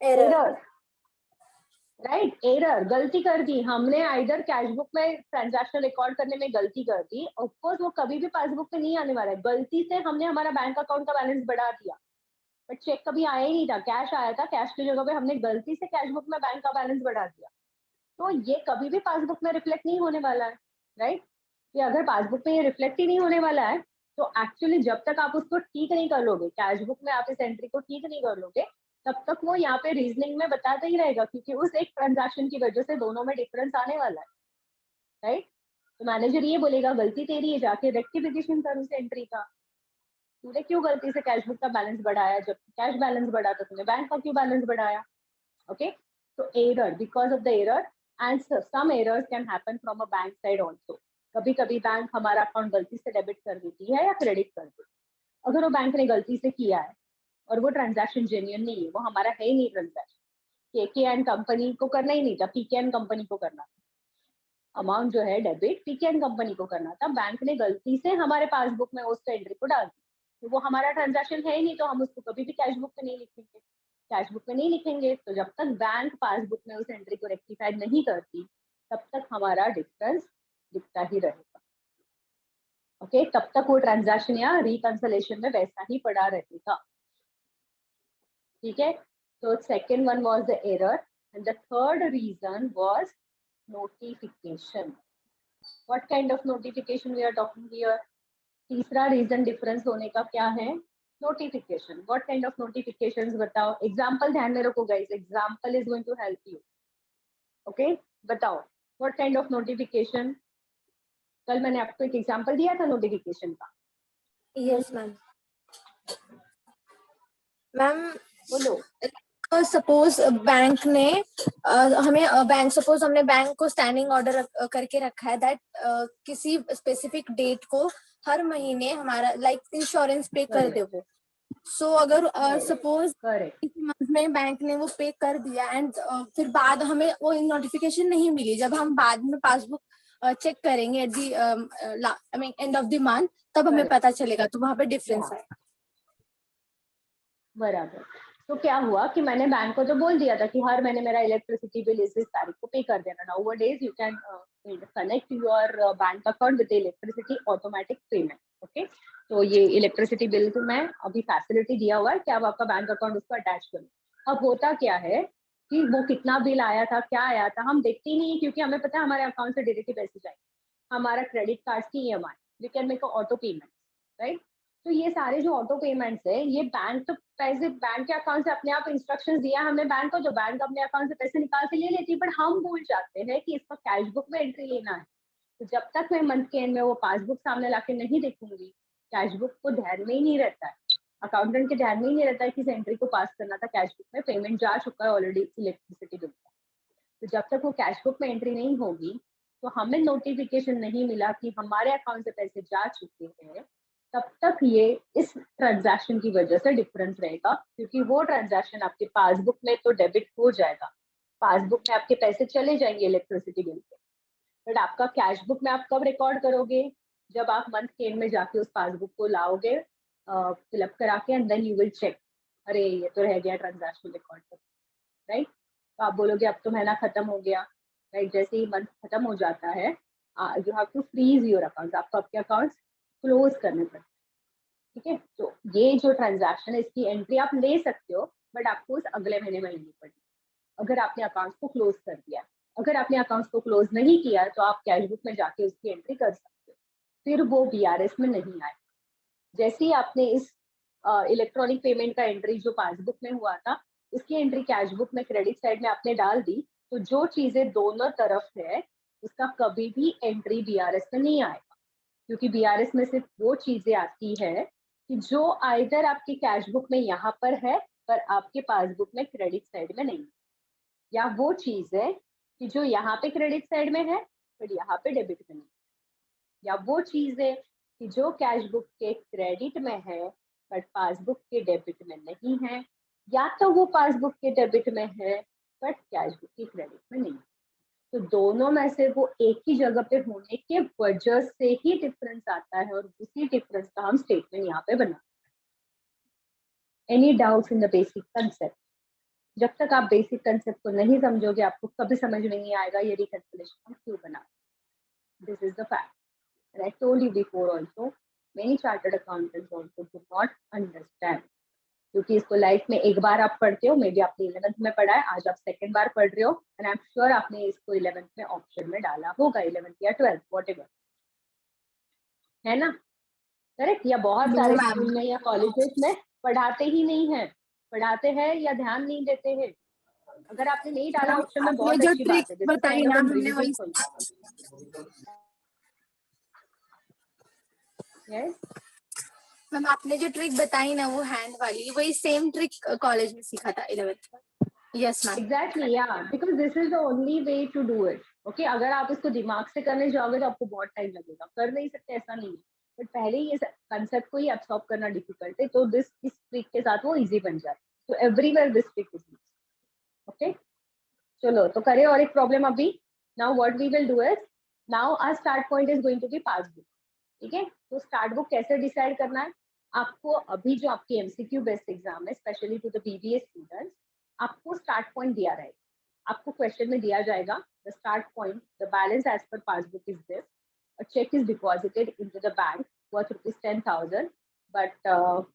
एरर। राइट, एरर, गलती कर दी हमने, आइदर कैश बुक में ट्रांजैक्शन रिकॉर्ड करने में गलती कर दी, ऑफ कोर्स वो कभी भी पासबुक में नहीं आने वाला है, गलती से हमने हमारा बैंक अकाउंट का बैलेंस बढ़ा दिया, बट चेक कभी आया ही नहीं था, कैश आया था, कैश की जगह पे हमने गलती से कैश बुक में बैंक का बैलेंस बढ़ा दिया, तो ये कभी भी पासबुक में रिफ्लेक्ट नहीं होने वाला है, राइट। ये अगर पासबुक में ये रिफ्लेक्ट ही नहीं होने वाला है, तो एक्चुअली जब तक आप उसको ठीक नहीं कर लोगे, कैश बुक में आप इस एंट्री को ठीक नहीं कर लोगे, तब तक वो यहाँ पे रीजनिंग में बताता ही रहेगा, क्योंकि उस एक ट्रांजैक्शन की वजह से दोनों में डिफरेंस आने वाला है, राइट। तो मैनेजर ये बोलेगा गलती तेरी है, जाके रेक्टिफिकेशन कर उस एंट्री का, तूने क्यों गलती से कैश बुक का बैलेंस बढ़ाया, जब कैश बैलेंस बढ़ा तो तूने बैंक का क्यों बैलेंस बढ़ाया, ओके। तो error, because of the error, and some errors can happen from a bank side also. कभी कभी बैंक हमारा अकाउंट गलती से डेबिट कर देती है या क्रेडिट कर देती है, अगर वो बैंक ने गलती से किया है और वो ट्रांजैक्शन जेन्युइन नहीं है, वो हमारा है ही नहीं ट्रांजैक्शन, केके एंड कंपनी को करना ही नहीं था, पीके एंड कंपनी को करना था, अमाउंट जो है डेबिट पीके एंड कंपनी को करना था, बैंक ने गलती से हमारे पासबुक में उस एंट्री को डाल दी, तो वो हमारा ट्रांजैक्शन है ही नहीं, तो हम उसको कभी भी कैश बुक में नहीं लिखेंगे, कैश बुक में नहीं लिखेंगे, तो जब तक बैंक पासबुक में उस एंट्री को रेक्टिफाइड नहीं करती, तब तक हमारा डिफरेंस दिखता ही रहेगा। ओके, तब तक वो ट्रांजैक्शन या रिकंसलेशन में वैसा ही पड़ा रहेगा। ठीक है, so second one was the error and the third reason was notification. What kind of notification we are talking here? तीसरा रीजन डिफरेंस होने का क्या है? Notification. What kind of notifications बताओ? एग्जांपल ध्यान में रखो guys, example is going to help you. Okay, बताओ व्हाट काइंड ऑफ नोटिफिकेशन? कल मैंने आपको एक एग्जांपल दिया था नोटिफिकेशन का। Yes ma'am. मैम बोलो। सपोज बैंक ने सपोज हमने बैंक को स्टैंडिंग ऑर्डर करके रखा है दैट किसी स्पेसिफिक डेट को हर महीने हमारा लाइक इंश्योरेंस पे कर दे वो। सो अगर सपोज इस मंथ में बैंक ने वो पे कर दिया एंड फिर बाद हमें वो नोटिफिकेशन नहीं मिली, जब हम बाद में पासबुक चेक करेंगे at the I mean end of the month, तब हमें पता चलेगा, तो वहां पे डिफरेंस है। बराबर। तो क्या हुआ कि मैंने बैंक को तो बोल दिया था कि हर महीने मेरा इलेक्ट्रिसिटी बिल इस तारीख को पे कर देना। Nowadays you can connect your bank account with electricity automatic payment. Okay, तो ये इलेक्ट्रिसिटी बिल को मैं अभी फैसिलिटी दिया हुआ है कि आप आपका बैंक अकाउंट उसको अटैच करो। अब होता क्या है कि वो कितना बिल आया था, क्या आया था, हम देखते ही नहीं, क्योंकि हमें पता है हमारे अकाउंट से डायरेक्टली पैसे जाएंगे। हमारा क्रेडिट कार्ड की EMI, we can make auto payment, right? तो ये सारे जो ऑटो पेमेंट्स है, ये बैंक तो पैसे बैंक के अकाउंट से अपने आप इंस्ट्रक्शंस दिया हमने बैंक को, जो बैंक अपने अकाउंट से पैसे निकाल के ले लेती है, बट हम भूल जाते हैं कि इसका कैश बुक में एंट्री लेना है। तो जब तक मैं मंथ के एंड में वो पासबुक सामने लाके नहीं देखूंगी, कैश बुक को ध्यान में ही नहीं रहता है, अकाउंटेंट के ध्यान में ही नहीं रहता है कि इस एंट्री को पास करना था, कैश बुक में पेमेंट जा चुका है ऑलरेडी इलेक्ट्रिसिटी बिल का। तो जब तक वो कैश बुक में एंट्री नहीं होगी, तो हमें नोटिफिकेशन नहीं मिला कि हमारे अकाउंट से पैसे जा चुके हैं, तब तक ये इस ट्रांजैक्शन की वजह से डिफरेंस रहेगा, क्योंकि वो ट्रांजैक्शन आपके पासबुक में तो डेबिट हो जाएगा, पासबुक में आपके पैसे चले जाएंगे इलेक्ट्रिसिटी बिल पे, बट आपका कैश बुक में आप कब रिकॉर्ड करोगे? जब आप मंथ के एंड में जाके उस पासबुक को लाओगे फिलअप करा के, and then you will check, अरे ये तो रह गया ट्रांजैक्शन रिकॉर्ड पर, राइट? तो आप बोलोगे अब तो महीना खत्म हो गया, राइट? जैसे ही मंथ खत्म हो जाता है, you have to freeze your account, आपको आपके अकाउंट्स क्लोज करने पड़ते हैं। ठीक है, तो ये जो ट्रांजैक्शन है इसकी एंट्री आप ले सकते हो, बट आपको उस अगले महीने में लेनी पड़ेगी अगर आपने अकाउंट को क्लोज कर दिया। अगर आपने अकाउंट को क्लोज नहीं किया तो आप कैश बुक में जाके उसकी एंट्री कर सकते हो, फिर वो BRS में नहीं आएगा। जैसे ही आपने इस इलेक्ट्रॉनिक पेमेंट का एंट्री जो पासबुक में हुआ था, उसकी एंट्री कैश बुक में क्रेडिट साइड में आपने डाल दी, तो जो चीजें दोनों तरफ है उसका कभी भी एंट्री BRS में नहीं आएगा, क्योंकि BRS में सिर्फ वो चीजें आती है कि जो आइदर आपकी कैश बुक में यहाँ पर है पर आपके पासबुक में क्रेडिट साइड में नहीं, या वो चीज है कि जो यहाँ पे क्रेडिट साइड में है पर यहाँ पे डेबिट में नहीं, या वो चीज है कि जो कैश बुक के क्रेडिट में है बट पासबुक के डेबिट में नहीं है, या तो वो पासबुक के डेबिट में है बट कैश बुक की क्रेडिट में नहीं। तो दोनों में से वो एक ही जगह पे होने के वजह से ही डिफरेंस आता है, और उसी डिफरेंस का हम स्टेटमेंट यहाँ पे बनाते हैं। Any doubts in the basic concept? जब तक आप बेसिक कंसेप्ट को नहीं समझोगे, आपको कभी समझ में नहीं आएगा ये रिकंसिलिएशन हम क्यों बना। This is the fact, and I told you before also, many chartered accountants also do not understand, क्योंकि इसको लाइफ में एक बार आप पढ़ते हो, मे बी आपने 11th में पढ़ा है, आज आप सेकंड बार पढ़ रहे हो, एंड आई एम श्योर आपने इसको 11th में ऑप्शन में डाला होगा, 11th या 12th व्हाटएवर, है ना? करेक्ट? या बहुत सारे स्कूल में या कॉलेजेस में पढ़ाते ही नहीं है, पढ़ाते हैं या ध्यान नहीं देते हैं। अगर आपने नहीं डाला ऑप्शन में, बहुत अच्छी बात है, बताई ना हमने वही। यस मैम आपने जो ट्रिक बताई ना वो हैंड वाली, वही सेम ट्रिक कॉलेज में सीखा था 11th में। यस मैम, एग्जैक्टली, या because this is the only way to do it. Okay, अगर आप इसको दिमाग से करने जाओगे तो आपको बहुत टाइम लगेगा, कर नहीं सकते ऐसा नहीं है, बट पहले ही इस कंसेप्ट को ही अब्सॉर्ब करना डिफिकल्ट है, तो इस ट्रिक के साथ वो इजी बन जाता है। तो everywhere this trick is used. Okay, चलो तो करें और एक प्रॉब्लम अभी। Now what we will do is, now our start point is going to be passbook. ठीक है, तो स्टार्ट बुक कैसे डिसाइड करना है आपको, अभी जो आपकी MCQ बेस्ड एग्जाम है, specially to the BBA students, आपको स्टार्ट पॉइंट दिया रहेगा। आपको क्वेश्चन में दिया जाएगा the start point the balance as per passbook is this, a check is deposited into the bank worth rupees 10,000 but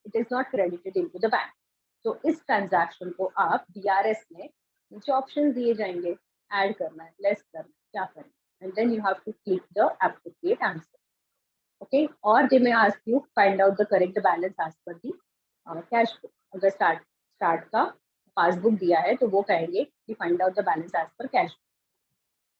it is not credited into the bank. तो इस transaction को आप DRS में नीचे ऑप्शन दिए जाएंगे, ऐड करना है, लेस करना है, क्या करना है, and then you have to click the appropriate answer. Okay, और they may ask you find out the correct balance as per the cash book. अगर स्टार्ट का पासबुक दिया है तो वो कहेंगे कि find out the balance as per cash book.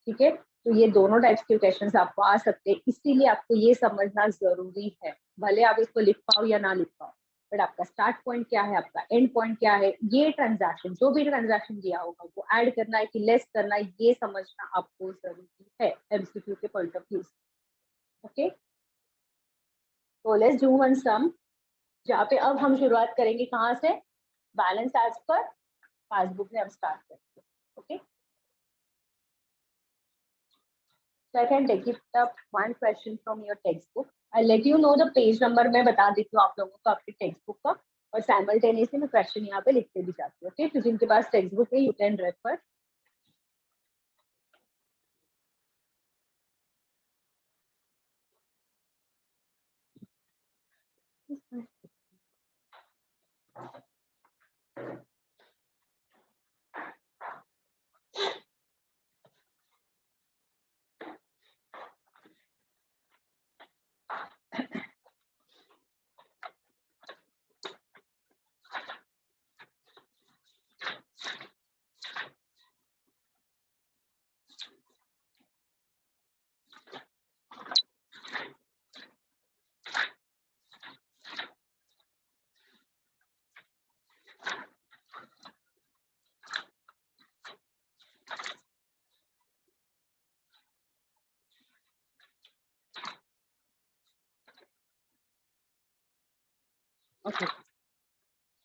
ठीक है, तो ये दोनों टाइप्स के क्वेश्चंस आपको आ सकते हैं, इसीलिए आपको ये समझना जरूरी है. भले आप इसको लिख पाओ या ना लिख पाओ, बट आपका स्टार्ट पॉइंट क्या है, आपका एंड पॉइंट क्या है, ये ट्रांजैक्शन जो भी ट्रांजैक्शन दिया होगा वो ऐड करना है कि लेस करना है, ये समझना आपको जरूरी है एमसीक्यू के पॉइंट ऑफ व्यू. ओके, तो लेट्स डू वन सम, जहाँ पे अब हम शुरुआत करेंगे कहाँ से, बैलेंस एज पर पासबुक से हम स्टार्ट करेंगे. Okay, so I can take it up one question from your textbook. I'll let you know the page number. मैं बता देती हूँ आप लोगों को आपके टेक्स्ट बुक का, और simultaneously मैं क्वेश्चन यहाँ पे लिखते भी जाती हूँ. ओके, तो जिनके पास टेक्स्ट बुक है यू कैन रेफर. ओके,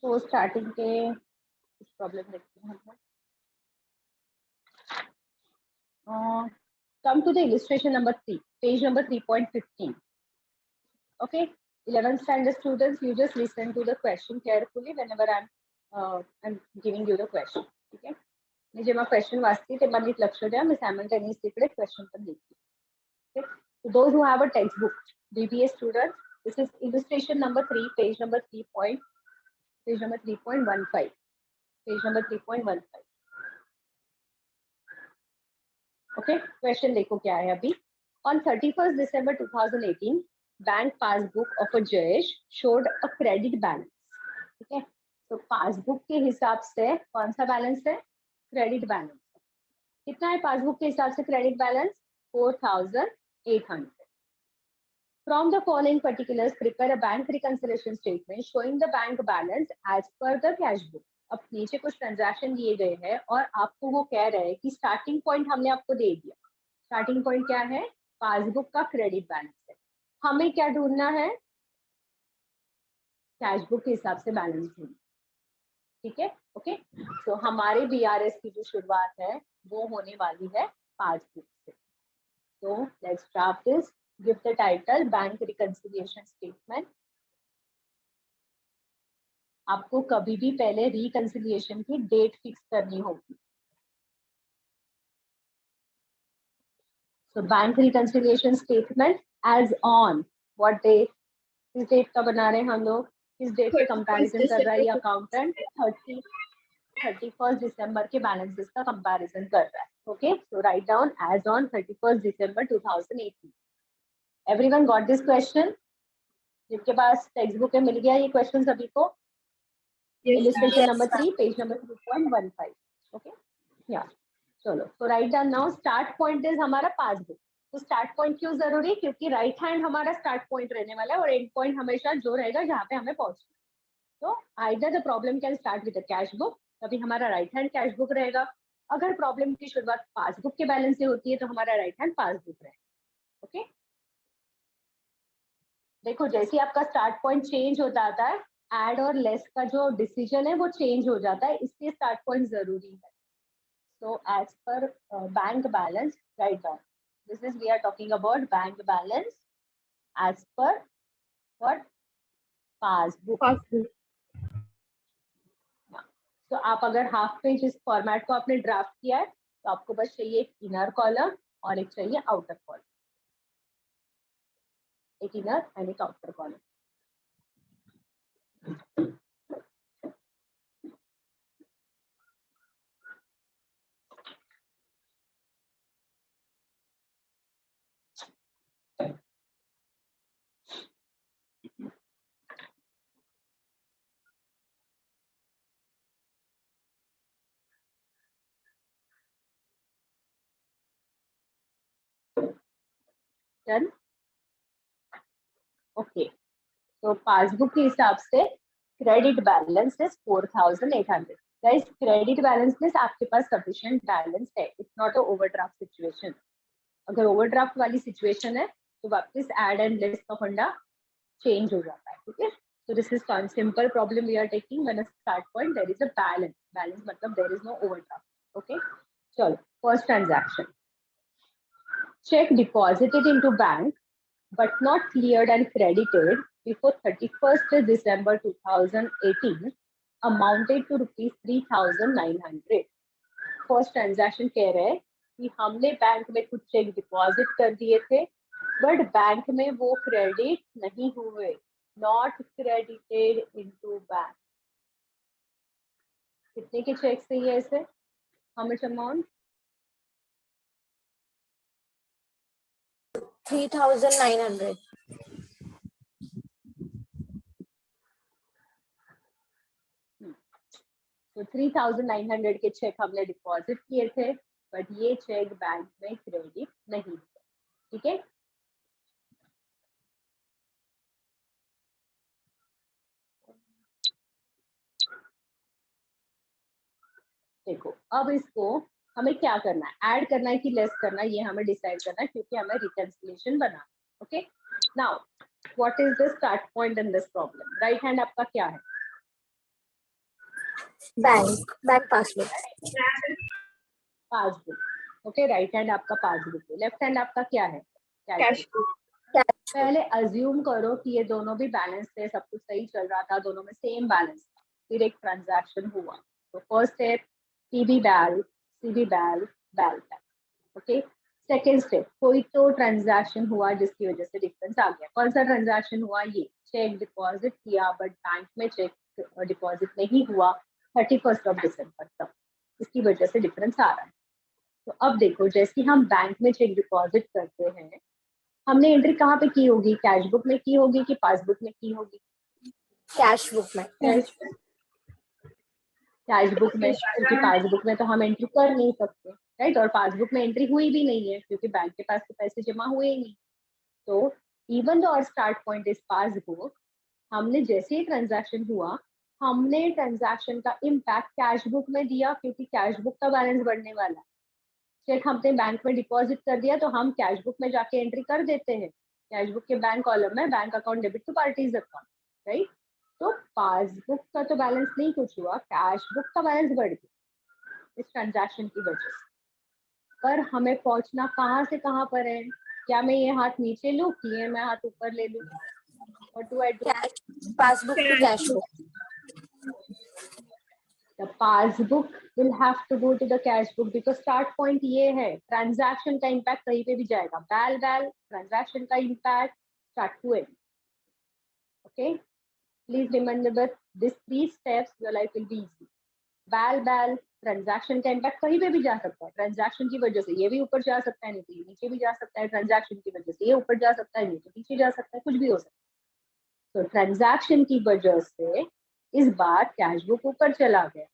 तो स्टार्टिंग के कुछ प्रॉब्लम देखते हैं हम लोग. Come to the illustration number 3, page number 3.15. Okay, 11th standard students, you just listen to the question carefully whenever I'm giving you the question. ठीक है, मी जेव्हा क्वेश्चन वाचते तेव्हा नीट लक्ष द्या, मी सायमल्टेनियसली इकडे क्वेश्चन पण लिहिते. Okay, so those who have a textbook, BBA students, this is illustration number 3, page number 3.15. Page number 3.15. Okay, question देखो क्या है अभी. On 31st December 2018, bank passbook of a Jayesh showed a credit balance. ठीक है, तो passbook के हिसाब से कौन सा बैलेंस है, क्रेडिट बैलेंस. कितना है पासबुक के हिसाब से credit balance, 4,800. From the following particulars, prepare a bank reconciliation statement showing the bank balance as per the cash book. अब नीचे कुछ ट्रांजैक्शन दिए गए हैं और आपको वो कह रहे हैं कि स्टार्टिंग पॉइंट हमने आपको दे दिया. स्टार्टिंग पॉइंट क्या है, पासबुक का क्रेडिट बैलेंस है. हमें क्या ढूंढना है, कैश बुक के हिसाब से बैलेंस ढूंढना. ठीक है, ओके, तो हमारे बीआरएस की जो शुरुआत है वो होने वाली है पासबुक से. तो let's draft this. Give the title bank reconciliation statement. आपको कभी भी पहले रिकंसिलिएशन की डेट फिक्स करनी होगी. So bank reconciliation statement as on what date, किस डेट का बना रहे हैं हम लोग, किस डेट से कंपैरिजन कर रहा है ये अकाउंटेंट, 31st दिसंबर के बैलेंसेस का कंपैरिजन कर रहा है. Okay, so write down as on 31st December 2018. Everyone got this question? जिनके पास टेक्स्ट बुक है मिल गया ये क्वेश्चन सभी को? Illustration number 3, page number 3.15. Okay, yeah, चलो. So write down now. Start point is हमारा पासबुक. तो स्टार्ट पॉइंट क्यों जरूरी, क्योंकि राइट हैंड हमारा स्टार्ट पॉइंट रहने वाला है और एंड पॉइंट हमेशा जो रहेगा जहाँ पे हमें पहुंचना. तो either the problem can start with the cash book, तभी हमारा राइट हैंड कैश बुक रहेगा. अगर प्रॉब्लम की शुरुआत पासबुक के बैलेंस से होती है तो हमारा राइट हैंड पासबुक रहेगा. ओके, देखो जैसे आपका स्टार्ट पॉइंट चेंज हो जाता है, ऐड और लेस का जो डिसीजन है वो चेंज हो जाता है, इसलिए स्टार्ट पॉइंट जरूरी है. So as per bank balance, write down. This is we are talking about bank balance as per what, passbook. तो आप अगर हाफ पेज इस फॉर्मेट को आपने ड्राफ्ट किया है तो आपको बस चाहिए एक इनर कॉलम और एक चाहिए आउटर कॉलम, एक इनर एंड एक आउटर कॉलम। डन। ओके, तो पासबुक के हिसाब से credit balance is 4800। Guys, credit balance means आपके पास सफिशिएंट बैलेंस है, it's not a overdraft situation. अगर ओवरड्राफ्ट वाली सिचुएशन है तो वापस ऐड एंड लिस्ट का फंडा चेंज हो जाता है, ठीक है। So this is one simple problem we are taking when a start point there is a balance. Balance मतलब there is no overdraft. Okay. चलो, first transaction. Check deposited into bank but not cleared and credited before 31st December 2018 amounted to rupees 3,900. First transaction कह रहे हैं कि हमने bank में कुछ check deposit कर दिए थे बट बैंक में वो क्रेडिट नहीं हुए, नॉट क्रेडिटेड इनटू बैंक। कितने के चेक से ये ऐसे, हाउ मच अमाउंट? 3,900। तो 3,900 के चेक हमने डिपॉजिट किए थे बट ये चेक बैंक में क्रेडिट नहीं हुए, ठीक है। देखो, अब इसको हमें क्या करना है, ऐड करना है कि लेस करना है, ये हमें डिसाइड करना है क्योंकि हमें रिकंसिलिएशन बनाना है। Okay, now what is the start point in this problem? Right hand आपका क्या है? Bank passbook. Passbook. Okay, right hand आपका पासबुक है, लेफ्ट हैंड आपका क्या है? Cash book. पहले अज्यूम करो कि ये दोनों भी बैलेंस थे, सब कुछ सही चल रहा था, दोनों में सेम बैलेंस था, फिर एक ट्रांजैक्शन हुआ। तो फर्स्ट स्टेप टीबी बैल, सीबी बैल, बैल बैल। ओके, सेकेंड स्टेप कोई तो ट्रांजैक्शन हुआ जिसकी वजह से डिफरेंस आ गया। कौन सा ट्रांजैक्शन हुआ? ये चेक डिपॉजिट किया बट बैंक में चेक डिपॉजिट नहीं हुआ 31 दिसंबर तक, इसकी वजह से डिफरेंस आ रहा है। तो अब देखो, जैसे हम बैंक में चेक डिपॉजिट करते हैं, हमने एंट्री कहाँ पे की होगी? कैश बुक में की होगी कि पासबुक में की होगी? कैश बुक में। कैश बुक में, क्योंकि पासबुक में तो हम एंट्री कर नहीं सकते, राइट। और पासबुक में एंट्री हुई भी नहीं है क्योंकि बैंक के पास तो पैसे जमा हुए ही नहीं। तो even though our start point is passbook, हमने जैसे ही ट्रांजैक्शन हुआ हमने ट्रांजैक्शन का इम्पैक्ट कैश बुक में दिया क्योंकि कैश बुक का बैलेंस बढ़ने वाला है। चेक हमने बैंक में डिपॉजिट कर दिया तो हम कैश बुक में जाके एंट्री कर देते हैं, कैश बुक के बैंक कॉलम में bank account debit to parties account, right. तो पासबुक का तो बैलेंस नहीं कुछ हुआ, कैश बुक का बैलेंस बढ़ गया इस ट्रांजैक्शन की वजह से। पर हमें पहुंचना कहाँ से कहाँ पर है? क्या मैं ये हाथ नीचे लूं कि ये मैं हाथ ऊपर ले लूं? What do I do? Passbook to cash book. The passbook will have to go to the cash book because start point ये है, ट्रांजैक्शन का इम्पैक्ट कहीं पे भी जाएगा, बैल बैल ट्रांजैक्शन का impact start to end. Okay, please remember this 3 steps, your life will be easy. बैल बैल ट्रांजैक्शन का इम्पैक्ट कहीं पे भी जा सकता है, ट्रांजैक्शन की वजह से ये भी ऊपर जा सकता है, नहीं तो ये नीचे भी जा सकता है, ट्रांजैक्शन की वजह से ये ऊपर जा सकता है, नहीं तो नीचे जा सकता है, कुछ भी हो सकता है। तो ट्रांजैक्शन की वजह से इस बार कैश बुक ऊपर चला गया,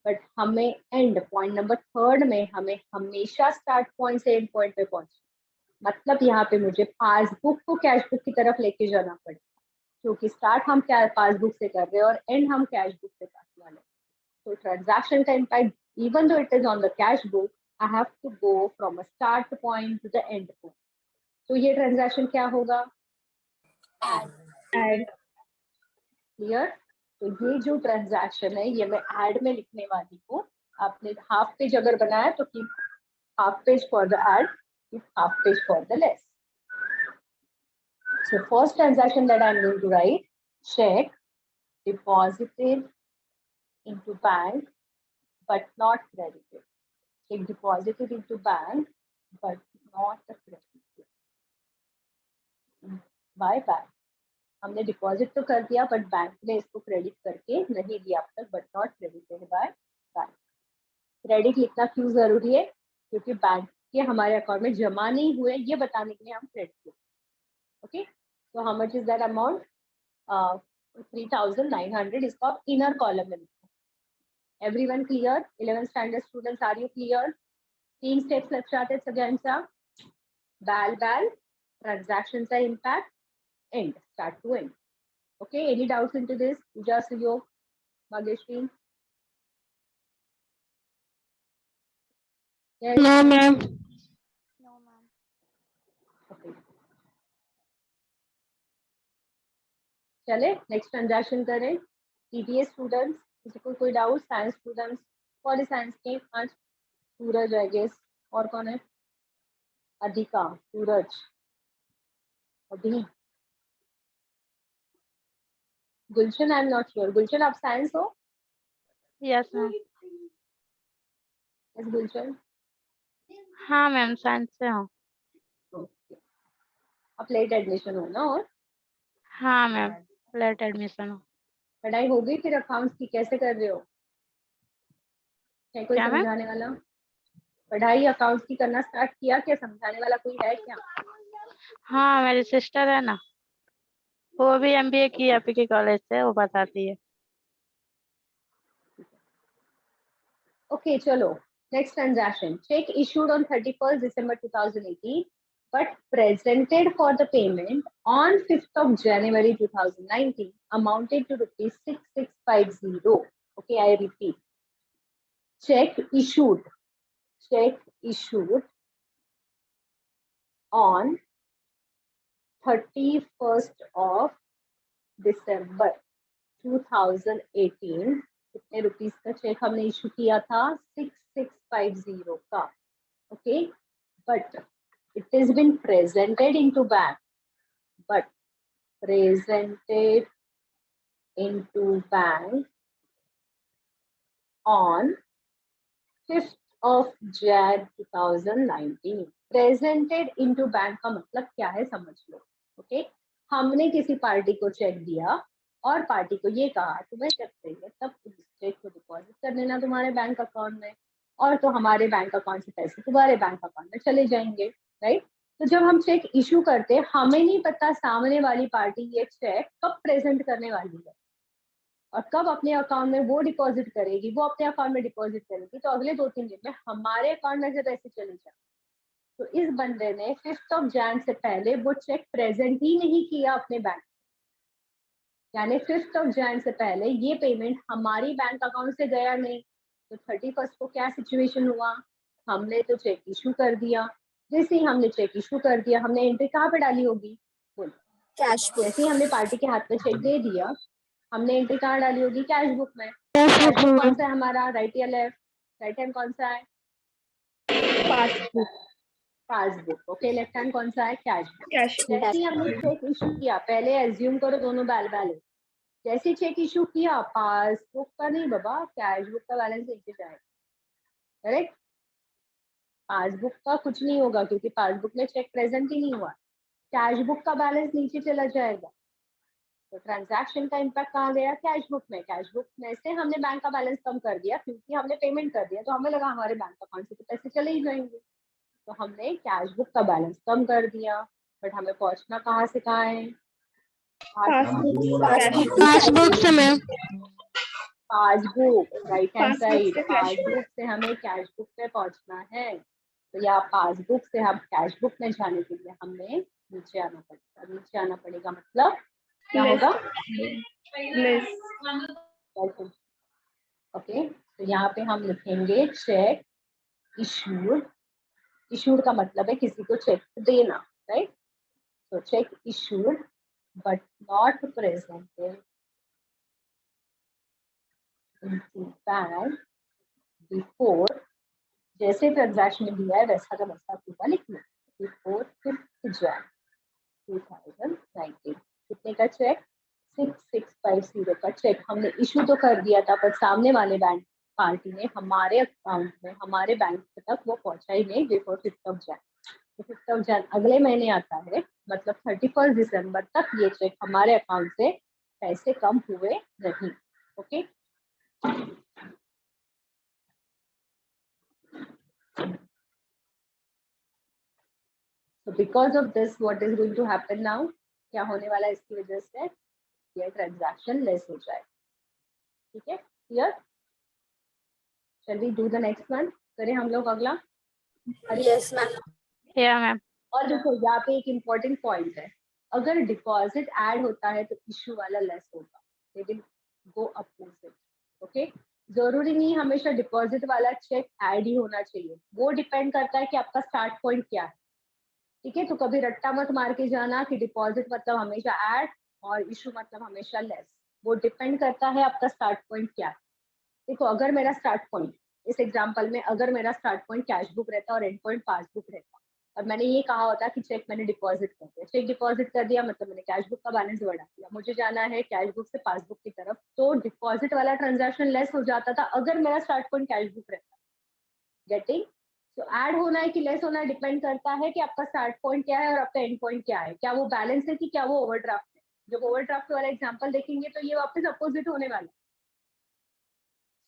बट हमें एंड पॉइंट नंबर 3 में हमें हमेशा स्टार्ट पॉइंट से एंड पॉइंट पे पहुंचना, मतलब यहाँ पे मुझे पासबुक को कैश बुक की तरफ लेके जाना पड़ेगा क्योंकि स्टार्ट हम क्या पासबुक से कर रहे हैं और एंड हम कैश बुक से करने वाले। तो ट्रांजैक्शन का impact even though it is on the cash book, I have to go from a start point to the end point. तो ये ट्रांजैक्शन क्या होगा? एड। क्लियर? तो ये जो ट्रांजैक्शन है ये मैं ऐड में लिखने वाली हूँ। आपने हाफ पेज अगर बनाया तो keep half page for the add, keep half page for the less. So first transaction that I'm going to write, check deposited into bank but not credited. Check deposited into bank but not credited. By bank. हमने deposit तो कर दिया but bank ने इसको credit करके नहीं दिया अब तक, but not credited by bank. Credit लिखना क्यों जरूरी है? क्योंकि बैंक के हमारे अकाउंट में जमा नहीं हुए ये बताने के लिए हम क्रेडिट लिखते. Okay, so how much is that amount? 3,900 इसका इनर कॉलम में लिखो. Everyone clear? 11th standard students, are you clear? 3 steps लक्षात आहेत सगळ्यांच्या. बॅल ट्रान्झॅक्शनचा impact, end, start to end. Okay, any doubts into this? Pooja, Suyog, Bhageshri? Yes. No, ma'am. No, ma'am. Okay. चले next transaction करें. TTS students, किसी को कोई डाउट? साइंस स्टूडेंट्स, कौन है साइंस के आज? सूरज आई गेस, और कौन है? Adhika, Suraj, Abhi, Gulshan. I am not sure. Gulshan आप साइंस हो? Yes, ma'am. यस गुलशन. हाँ मैम, साइंस से हूँ. Okay. आप लेट एडमिशन हो ना? और हाँ मैम, लेट एडमिशन हो. पढ़ाई हो गई फिर अकाउंट्स की? कैसे कर रहे हो? है कोई क्या मैम? समझाने वाला? पढ़ाई अकाउंट्स की करना स्टार्ट किया क्या? समझाने वाला कोई है क्या? हाँ, मेरी सिस्टर है ना, वो भी MBA की आप के कॉलेज से, वो बताती है. ओके चलो next transaction. Check issued on 31st December 2018 but presented for the payment on 5th of January 2019 amounted to rupees 6650. Okay, I repeat. Check issued on 31st of December 2018. कितने rupees का check हमने issue किया था? 6650 का. Okay, but it has been presented into bank on 5th of Jan 2019. presented into bank का मतलब क्या है समझ लो. ओके, हमने किसी पार्टी को चेक दिया और पार्टी को ये कहा तुम्हें जब चाहिए तब तुम चेक को डिपॉजिट कर देना तुम्हारे बैंक अकाउंट में, और तो हमारे बैंक अकाउंट से पैसे तुम्हारे बैंक अकाउंट में चले जाएंगे. राइट? तो जब हम चेक इशू करते हमें नहीं पता सामने वाली पार्टी ये चेक कब प्रेजेंट करने वाली है और कब अपने अकाउंट में वो डिपॉजिट करेगी, वो अपने अकाउंट में डिपॉजिट करेगी तो अगले 2-3 दिन में हमारे अकाउंट में से पैसे चले जाए. तो इस बंदे ने 5th of Jan से पहले वो चेक प्रेजेंट ही नहीं किया अपने बैंक, यानी 5th of Jan से पहले ये पेमेंट हमारी बैंक अकाउंट से गया नहीं. तो 31st को क्या सिचुएशन हुआ? हमने तो चेक इशू कर दिया. जैसे ही हमने चेक इशू कर दिया हमने एंट्री कहाँ पे डाली होगी? बोल. Cash book. जैसे ही हमने पार्टी के हाथ में चेक दे दिया हमने एंट्री कहाँ डाली होगी? कैश बुक में. कैश बुक कौन सा है हमारा? राइट या लेफ्ट? राइट हैंड कौन सा है? पासबुक. ओके, लेफ्ट हैंड कौन सा है? Cash book. जैसे ही हमने चेक इशू किया, पहले एज्यूम करो दोनों बैलेंस. जैसे चेक इशू किया पासबुक का नहीं बाबा, कैश बुक का बैलेंस नीचे जाएगा. करेक्ट? पासबुक का कुछ नहीं होगा क्योंकि पासबुक में चेक प्रेजेंट ही नहीं हुआ. कैश बुक का बैलेंस नीचे चला जाएगा. तो ट्रांजैक्शन का इम्पैक्ट कहाँ गया? कैश बुक में. कैश बुक में से हमने बैंक का बैलेंस कम कर दिया क्योंकि हमने पेमेंट कर दिया तो हमें लगा हमारे बैंक अकाउंट से तो पैसे चले ही जाएंगे, तो हमने कैश बुक का बैलेंस कम कर दिया. बट हमें पहुंचना कहाँ से कहाँ है? पासबुक से ma'am. Passbook. Right hand side. Passbook से हमें कैश बुक पे पहुंचना है. तो या पासबुक से हम कैश बुक में जाने के लिए हमें नीचे आना पड़ेगा. नीचे आना पड़ेगा मतलब क्या होगा? ओके, तो यहाँ पे हम लिखेंगे चेक इशूड. इशूड का मतलब है किसी को चेक देना. राइट? तो check issued but not presented into bank before. जैसे ट्रांजैक्शन में दिया है वैसा का वैसा पूरा लिख लो. Before 5th Jan 2019. कितने का चेक? 6650 का चेक हमने इशू तो कर दिया था पर सामने वाले बैंक पार्टी ने हमारे अकाउंट में, हमारे बैंक तक वो पहुंचा ही नहीं बिफोर 5th ऑफ जैन। तो 5th ऑफ जैन अगले महीने आता है, मतलब 31 दिसंबर तक ये चेक हमारे अकाउंट से पैसे कम हुए नहीं। Okay, so because of this what is going to happen now, क्या होने वाला है इसकी वजह से, ये ट्रांजैक्शन लेस हो जाए। ठीक है, clear? Shall we do the next one? करें हम लोग अगला? Yes ma'am. या मैम। और देखो यहाँ पे एक इम्पोर्टेंट पॉइंट है, अगर डिपॉजिट ऐड होता है तो इशू वाला लेस होगा, they will go opposite. Okay, जरूरी नहीं हमेशा डिपॉजिट वाला चेक ऐड ही होना चाहिए, वो डिपेंड करता है कि आपका स्टार्ट पॉइंट क्या है। ठीक है, तो कभी रट्टा मत मार के जाना कि डिपॉजिट मतलब हमेशा ऐड और इशू मतलब हमेशा लेस, वो डिपेंड करता है आपका स्टार्ट पॉइंट क्या है। देखो अगर मेरा स्टार्ट पॉइंट, इस एग्जांपल में अगर मेरा स्टार्ट पॉइंट कैश बुक रहता और एंड पॉइंट पासबुक रहता, और मैंने ये कहा होता कि चेक मैंने डिपॉजिट कर दिया, चेक डिपॉजिट कर दिया मतलब मैंने कैश बुक का बैलेंस बढ़ा दिया, मुझे जाना है कैश बुक से पासबुक की तरफ, तो डिपॉजिट वाला ट्रांजैक्शन लेस हो जाता था अगर मेरा स्टार्ट पॉइंट कैश बुक रहता। गेटिंग? तो ऐड होना है कि लेस होना है डिपेंड करता है कि आपका स्टार्ट पॉइंट क्या है और आपका एंड पॉइंट क्या है, क्या वो बैलेंस है कि क्या वो ओवरड्राफ्ट है। जब ओवरड्राफ्ट वाला एग्जाम्पल देखेंगे तो ये वापस अपोजिट होने वाला है।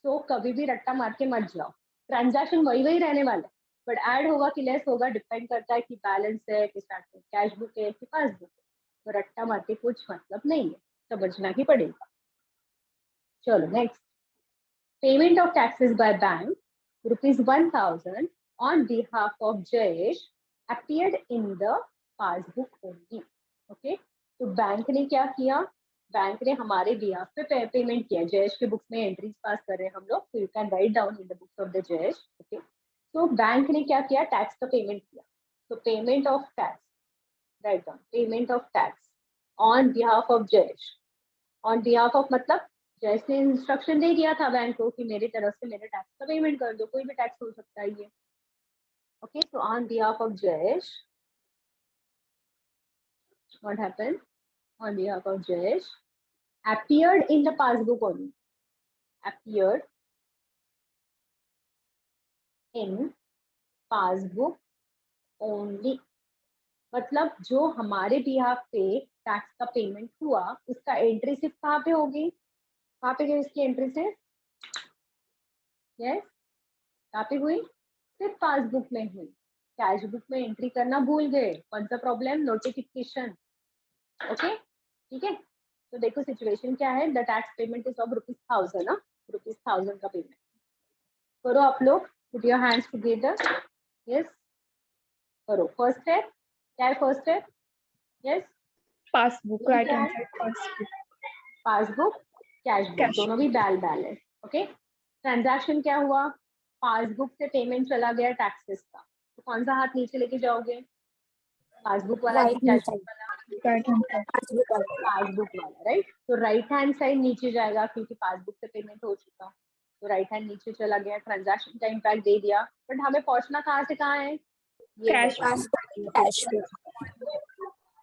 तो कभी भी रट्टा मार के मत जाओ, ट्रांजैक्शन वही वही रहने वाला है, बट ऐड होगा कि लेस होगा डिपेंड करता है कि बैलेंस है कि स्टार्ट पॉइंट कैश बुक है कि पासबुक है। तो रट्टा मार के कुछ मतलब नहीं है, समझना ही पड़ेगा। चलो next, payment of taxes by bank ₹1000 on behalf of Jayesh appeared in the passbook only. Okay, तो बैंक ने क्या किया, बैंक ने हमारे बिहाफ पे पेमेंट किया, जयेश के बुक्स में एंट्रीज पास कर रहे हैं हम लोग, तो you can write down in the books of the Jayesh. Okay, तो बैंक ने क्या किया, टैक्स का पेमेंट किया, तो payment of tax, write down payment of tax on behalf of Jayesh. On behalf of मतलब जयेश ने इंस्ट्रक्शन दे दिया था बैंक को कि मेरी तरफ से मेरे टैक्स का पेमेंट कर दो, कोई भी टैक्स हो सकता है ये। Okay, so on behalf of Jayesh, what happened? On behalf of Jayesh, appeared in the passbook only. Appeared in passbook only. मतलब जो हमारे बिहाफ पे टैक्स का पेमेंट हुआ उसका एंट्री सिर्फ कहाँ पे होगी, कहाँ पे गई उसकी एंट्री से, यस कहाँ पे हुई, सिर्फ पासबुक में हुई, कैश बुक में एंट्री करना भूल गए, कौन सा प्रॉब्लम, नोटिफिकेशन। ओके, ठीक है, तो देखो सिचुएशन क्या है, the tax payment is of ₹1000 ना, ₹1000 का पेमेंट करो आप लोग, put your hands together, yes करो। फर्स्ट स्टेप क्या है, first step, yes passbook, right hand side passbook, passbook cash book दोनों भी बैल है। ओके, ट्रांजैक्शन क्या हुआ, पासबुक से पेमेंट चला गया टैक्सेस का, तो कौन सा हाथ नीचे लेके जाओगे, पासबुक वाला कि कैश बुक वाला, राइट हैंड साइड पासबुक वाला, राइट। तो राइट हैंड साइड नीचे जाएगा क्योंकि पासबुक से पेमेंट हो चुका, तो राइट हैंड नीचे चला गया, ट्रांजैक्शन का इम्पैक्ट दे दिया, बट हमें पहुंचना कहाँ से कहाँ है, ये कैश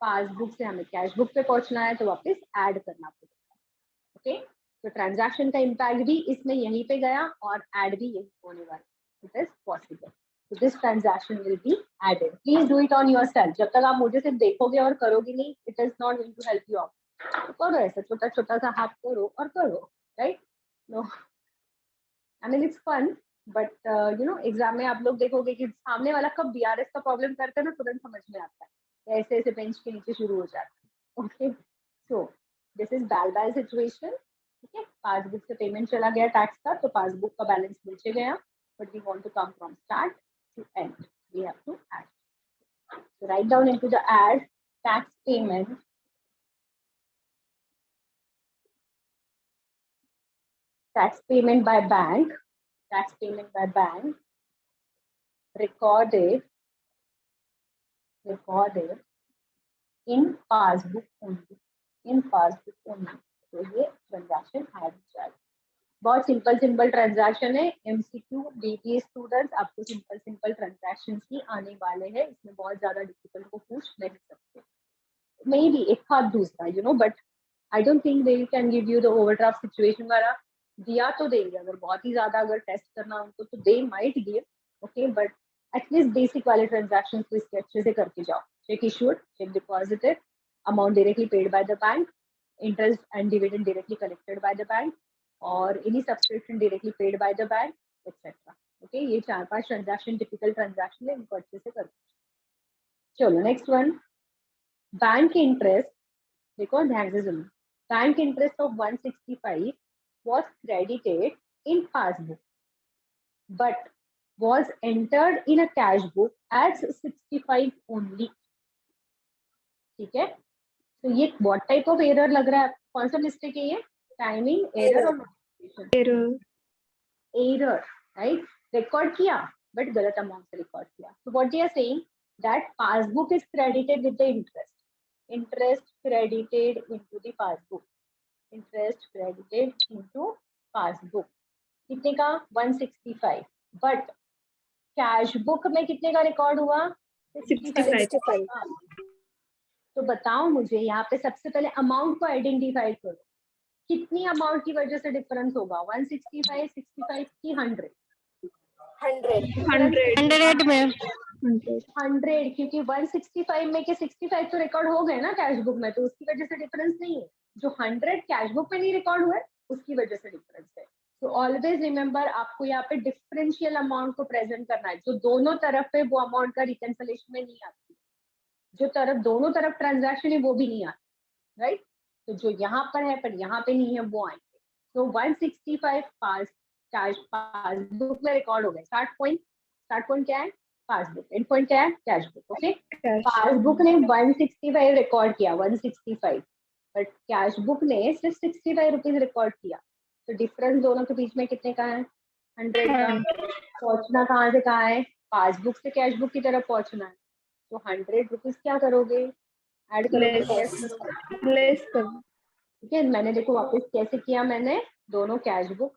पासबुक से हमें कैश बुक पे पहुंचना है, तो वापस ऐड करना पड़ेगा। ओके, तो ट्रांजैक्शन का इम्पैक्ट भी इसमें यहीं पे गया और ऐड भी यही होने वाला, it is possible. So this transaction will be added. Please do it on yourself. जब तक आप मुझे सिर्फ देखोगे और करोगे नहीं, it is not going to help you out. तो करो ऐसा छोटा छोटा सा हाथ करो और करो, right? No, I mean it's fun, but you know exam में आप लोग देखोगे कि सामने वाला कब BRS का प्रॉब्लम करते हैं ना, तुरंत समझ में आता है, ऐसे ऐसे बेंच के नीचे शुरू हो जाता है। ओके, सो दिस इज बैल सिचुएशन। ठीक है, पासबुक से पेमेंट चला गया टैक्स का, तो पासबुक का बैलेंस नीचे गया, but we want to come from start to end, we have to add. So write down into the add tax payment, tax payment by bank, tax payment by bank recorded in passbook only, in passbook only. तो ये transaction add हो जाएगा, बहुत simple transaction है। MCQ DTA students आपको simple transactions ही आने वाले हैं, इसमें बहुत ज्यादा डिफिकल्ट को पूछ नहीं सकते, मे बी एक हाथ दूसरा, you know, but I don't think they can give you the overdraft situation वाला, दिया तो देंगे, अगर बहुत ही ज्यादा अगर टेस्ट करना उनको तो they might give, okay, but at least basic वाले ट्रांजैक्शन को इसके अच्छे से करके जाओ. Check issued, check deposited, amount directly paid by the bank, interest and dividend directly collected by the bank, और any subscription directly paid by the bank, etc. Okay, ये 4-5 transaction typical transaction है, इनको अच्छे से कर. चलो नेक्स्ट वन, बैंक इंटरेस्ट. देखो ध्यान से सुनो, bank interest of 165 was credited in passbook but was entered in a cash book as 65 only. ठीक है, तो ये व्हाट टाइप ऑफ एरर लग रहा है, कौन सा मिस्टेक है ये? टाइमिंग एरर और नोटिफिकेशन एरर, राइट? रिकॉर्ड किया बट गलत अमाउंट से रिकॉर्ड किया. तो what they are saying that passbook is credited with the interest credited into the passbook, interest credited into passbook. कितने का? 165, बट कैश बुक में कितने का रिकॉर्ड हुआ? 65. तो बताओ मुझे यहाँ पे सबसे पहले अमाउंट को आइडेंटिफाई करो, कितनी अमाउंट की वजह से डिफरेंस होगा? 165, 65 की 100? 100 में 100, क्योंकि 165 में के 65 तो रिकॉर्ड हो गए ना कैश बुक में, तो उसकी वजह से डिफरेंस नहीं है. जो 100 कैश बुक में नहीं रिकॉर्ड हुआ है उसकी वजह से डिफरेंस है. तो ऑलवेज रिमेम्बर, आपको यहाँ पे डिफरेंशियल अमाउंट को प्रेजेंट करना है. जो दोनों तरफ है वो अमाउंट का रिकंसिलिएशन में नहीं आती, जो तरफ दोनों तरफ ट्रांजैक्शन है वो भी नहीं आती, राइट? तो जो यहाँ पर है पर यहाँ पे नहीं है वो आएंगे. तो 165 पासबुक में रिकॉर्ड हो गए. स्टार्ट पॉइंट क्या है? पासबुक. एंड पॉइंट क्या है? Cash book. ओके, पासबुक ने 165 रिकॉर्ड किया, 165, बट कैश बुक ने सिर्फ 65 रुपीज रिकॉर्ड किया. तो डिफरेंस दोनों के बीच में कितने का है? 100 का. पहुंचना कहाँ से कहाँ है? पासबुक से कैश बुक की तरफ पहुंचना है. तो 100 रुपीज क्या करोगे? ऐड करोगे, लेस कर. ठीक है. मैंने देखो वापस कैसे किया, मैंने दोनों कैश बुक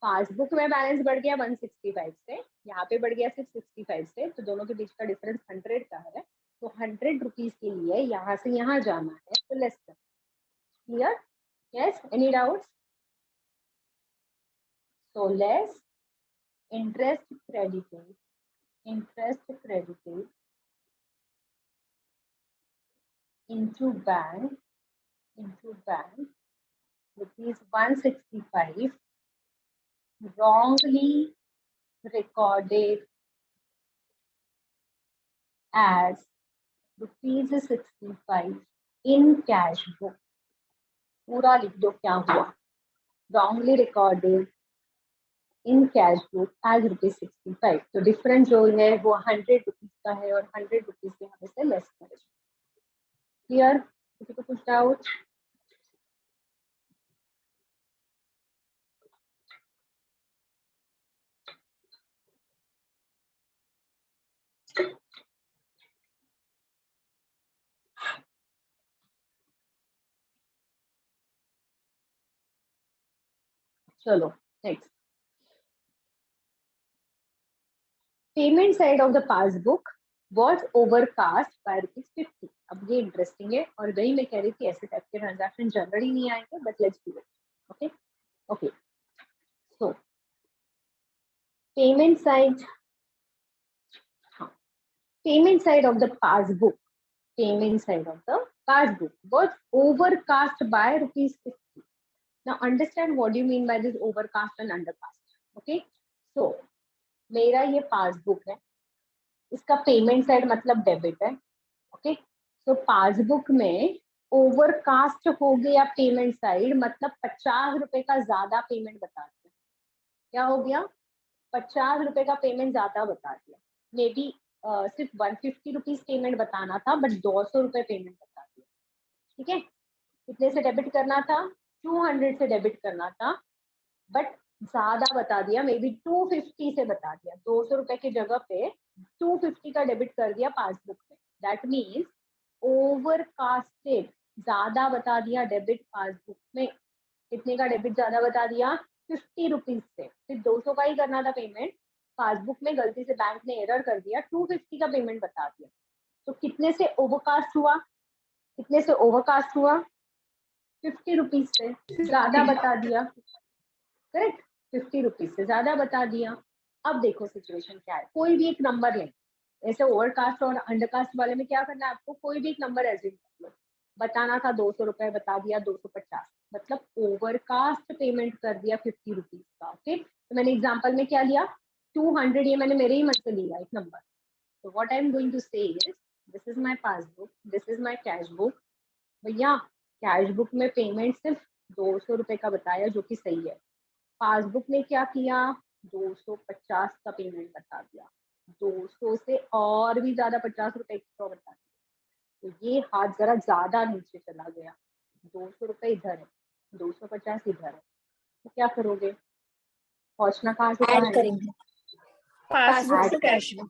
पासबुक में बैलेंस बढ़ गया 165 से, यहाँ पे बढ़ गया सिर्फ 65 से, तो दोनों के बीच का डिफरेंस 100 का है. तो 100 रुपीज के लिए यहाँ से यहाँ जाना है, तो लेस कर. Clear? Yes, any doubts? So less interest credited into bank rupees 165 wrongly recorded as rupees 65 in cash book. पूरा लिख दो क्या हुआ. wrongly recorded in cash book as rupees 65. तो डिफरेंस जो है वो 100 रुपीज का है और 100 रुपीज के यहाँ से लेस करें. क्लियर? किसी को कुछ डाउट? चलो next, payment side of the passbook was overcast by ₹50. अब ये इंटरेस्टिंग है, और वही मैं कह रही थी ऐसे टाइप के ट्रांजैक्शन जनरली नहीं आएंगे, but let's do it. Okay, so payment side of the passbook was overcast by ₹50. Now understand what do you mean by this overcast and undercast. Okay, so मेरा ये पासबुक है, इसका payment side मतलब debit है. Okay, तो passbook में overcast हो गया पेमेंट साइड, मतलब 50 रुपए का ज्यादा पेमेंट बता दिया. क्या हो गया? 50 रुपए का पेमेंट ज्यादा बता दिया. मे बी सिर्फ 150 रुपीज पेमेंट बताना था, बट 200 रुपए पेमेंट बता दिया. ठीक है, कितने से डेबिट करना था? 200 से डेबिट करना था, बट ज्यादा बता दिया, मे बी 250 से बता दिया. 200 रुपए की जगह पे 250 का डेबिट कर दिया पासबुक में. दैट मीन्स ओवरकास्टेड, ज्यादा बता दिया डेबिट पासबुक में. कितने का डेबिट ज्यादा बता दिया? 50 रुपीज से. सिर्फ 200 का ही करना था पेमेंट, पासबुक में गलती से बैंक ने एरर कर दिया, 250 का पेमेंट बता दिया. तो कितने से ओवरकास्ट हुआ? 50 रुपीज से ज्यादा बता दिया. करेक्ट, 50 रुपीज से ज्यादा बता दिया। अब देखो सिचुएशन क्या है, कोई भी एक नंबर लें, ऐसे ओवरकास्ट और अंडरकास्ट वाले में क्या करना है आपको, कोई भी एक नंबर एज्यूम कर लो, बताना था 200 रुपए, बता दिया 250, मतलब ओवरकास्ट पेमेंट कर दिया 50 रुपीज का। ओके, तो मैंने एग्जाम्पल में क्या लिया, 200, ये मैंने मेरे ही मन से लिया एक नंबर। तो what I am going to say is, this is my passbook, this is my cash book. भैया कैश बुक में पेमेंट सिर्फ 200 रुपए का बताया, जो कि सही है। पासबुक ने क्या किया, 250 का पेमेंट बता दिया, 200 से और भी ज्यादा 50 रुपए एक्स्ट्रा बता दिया। तो ये हाथ जरा ज्यादा नीचे चला गया, 200 रुपए इधर है, 250 इधर है, तो क्या करोगे, पहुंचना कहाँ से कहाँ ऐड है, करेंगे पासबुक Add से कैश बुक।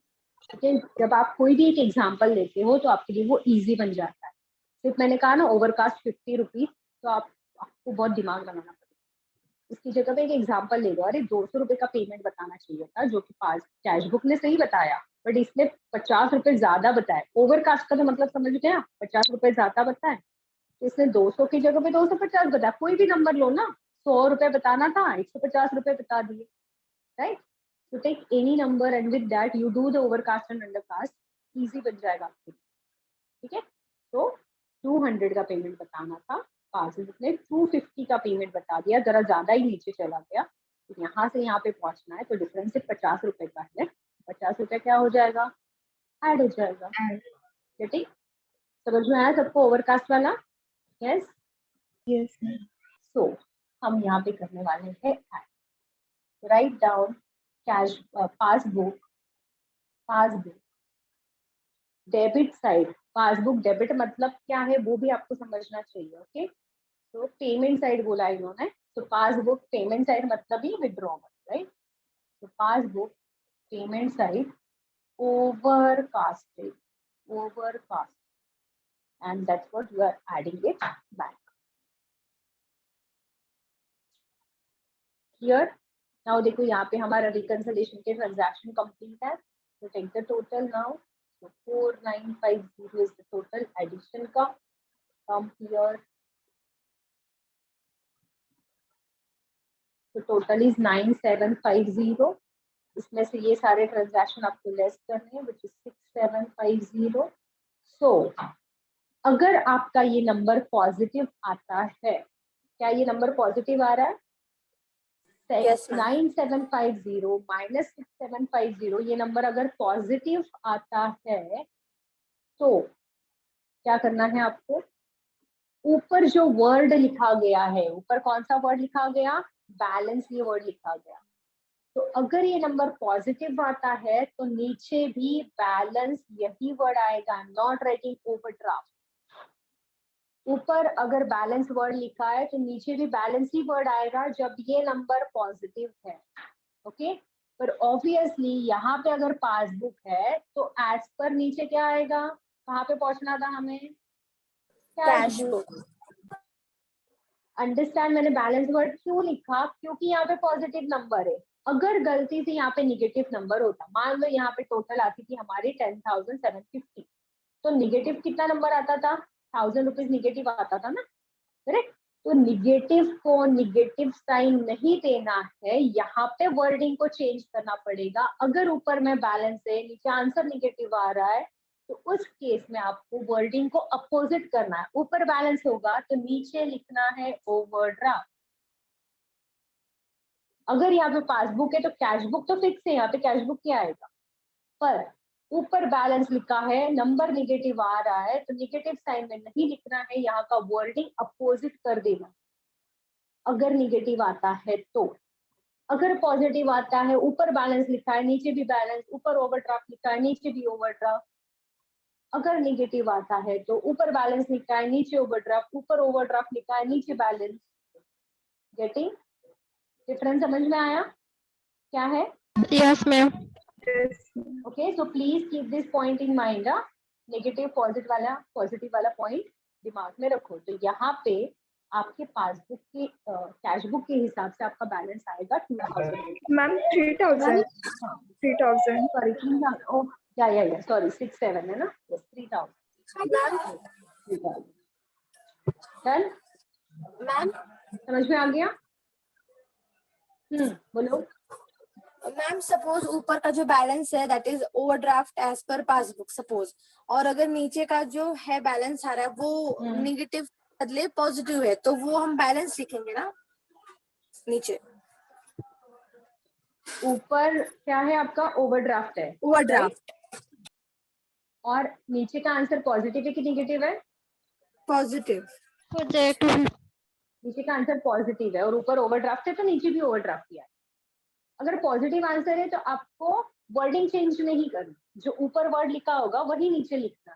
ठीक है। जब आप कोई भी एक एग्जाम्पल लेते हो तो आपके लिए वो इजी बन जाता है। सिर्फ मैंने कहा ना ओवरकास्ट 50 रुपीज, तो आपको बहुत दिमाग लगाना पड़ेगा। इसकी जगह पे एक एग्जाम्पल ले लो, अरे 200 रुपए का पेमेंट बताना चाहिए था, जो कि पास कैश बुक ने सही बताया, बट इसने 50 रुपए ज्यादा बताया। ओवरकास्ट का तो मतलब समझ गया, 50 रुपए ज्यादा बताए, तो इसने 200 की जगह पे 250 बताया। कोई भी नंबर लो ना, 100 रुपए बताना था, 150 रुपए बता दिए, right. So take any number and with that you do the overcast and undercast, easy बन जाएगा आपके, ठीक है। तो 200 का पेमेंट बताना था, पासबुक ने 250 का पेमेंट बता दिया, जरा ज्यादा ही नीचे चला गया। तो यहाँ से यहाँ पे पहुंचना है, तो डिफरेंस सिर्फ 50 रुपए का है। 50 रुपए क्या हो जाएगा, ऐड हो जाएगा, ठीक। समझ में आया सबको ओवरकास्ट वाला, यस। यस सो हम यहाँ पे करने वाले हैं add. Write down cash passbook, passbook debit side, passbook debit मतलब क्या है वो भी आपको समझना चाहिए। ओके, तो पेमेंट साइड बोला इन्होंने, तो पासबुक पेमेंट साइड मतलब ही विड्रॉवल, राइट। तो passbook payment side overcasted, overcast, and that's what you are adding it back here. Now देखो यहाँ पे हमारा रिकंसिलिएशन के ट्रांजैक्शन कंप्लीट है, तो take the total now. So 4950 is the total addition का, come here. So total is 9750. इसमें से ये सारे ट्रांजैक्शन आपको लेस करने हैं, which is 6750. So अगर आपका ये नंबर पॉजिटिव आता है, क्या ये नंबर पॉजिटिव आ रहा है? Yes, ma'am. 9750 माइनस 6750, ये नंबर अगर पॉजिटिव आता है तो क्या करना है आपको, ऊपर जो वर्ड लिखा गया है, ऊपर कौन सा वर्ड लिखा गया, बैलेंस, ये वर्ड लिखा गया। तो अगर ये नंबर पॉजिटिव आता है तो नीचे भी बैलेंस यही वर्ड आएगा, आई एम नॉट राइटिंग ओवरड्राफ्ट। ऊपर अगर बैलेंस वर्ड लिखा है तो नीचे भी बैलेंस ही वर्ड आएगा जब ये नंबर पॉजिटिव है। ओके, पर ऑब्वियसली यहाँ पे अगर पासबुक है तो एज पर नीचे क्या आएगा, कहाँ पे पहुंचना था हमें, कैश बुक। अंडरस्टैंड मैंने बैलेंस वर्ड क्यों लिखा, क्योंकि यहाँ पे पॉजिटिव नंबर है। अगर गलती से यहाँ पे निगेटिव नंबर होता, मान लो यहाँ पे टोटल आती थी हमारी 10,750, तो निगेटिव कितना नंबर आता था, 1000 रुपीज निगेटिव आता था ना, करेक्ट। तो निगेटिव को निगेटिव साइन नहीं देना है, यहाँ पे वर्डिंग को चेंज करना पड़ेगा। अगर ऊपर में बैलेंस है, नीचे आंसर निगेटिव आ रहा है, तो उस केस में आपको वर्डिंग को अपोजिट करना है। ऊपर बैलेंस होगा तो नीचे लिखना है ओवरड्राफ्ट। अगर यहाँ पे पासबुक है तो कैश बुक तो फिक्स है, यहाँ पे कैश बुक क्या आएगा, पर ऊपर बैलेंस लिखा है, नंबर निगेटिव आ रहा है, तो निगेटिव साइन में नहीं लिखना है, यहाँ का वर्डिंग अपोजिट कर देना अगर निगेटिव आता है तो। अगर पॉजिटिव आता है, ऊपर बैलेंस लिखा है, नीचे भी बैलेंस, ऊपर ओवरड्राफ्ट लिखा है, नीचे भी ओवरड्राफ्ट। अगर निगेटिव आता है तो ऊपर बैलेंस लिखा है, नीचे ओवरड्राफ्ट, ऊपर ओवरड्राफ्ट लिखा है, नीचे बैलेंस। गेटिंग डिफरेंस समझ में आया क्या है? Yes ma'am. Okay, so please keep this point in mind. Negative positive वाला पॉइंट दिमाग में रखो। तो यहाँ पे आपके पासबुक के कैश बुक के हिसाब से आपका बैलेंस आएगा 2000। मैम 3000 3000 सॉरी 3000, ओ या सॉरी 67 है ना, यस 3000 डन। मैम समझ में आ गया? बोलो। मैम सपोज ऊपर का जो बैलेंस है that is overdraft as per passbook suppose, और अगर नीचे का जो है बैलेंस आ रहा है वो नेगेटिव बदले पॉजिटिव है, तो वो हम बैलेंस लिखेंगे ना नीचे। ऊपर क्या है आपका? ओवरड्राफ्ट है, ओवरड्राफ्ट और नीचे का आंसर पॉजिटिव है कि नेगेटिव है? पॉजिटिव। नीचे का आंसर पॉजिटिव है और ऊपर ओवरड्राफ्ट है, तो नीचे भी ओवरड्राफ्ट किया है। अगर पॉजिटिव आंसर है तो आपको वर्डिंग चेंज नहीं करनी, जो ऊपर वर्ड लिखा होगा वही नीचे लिखना।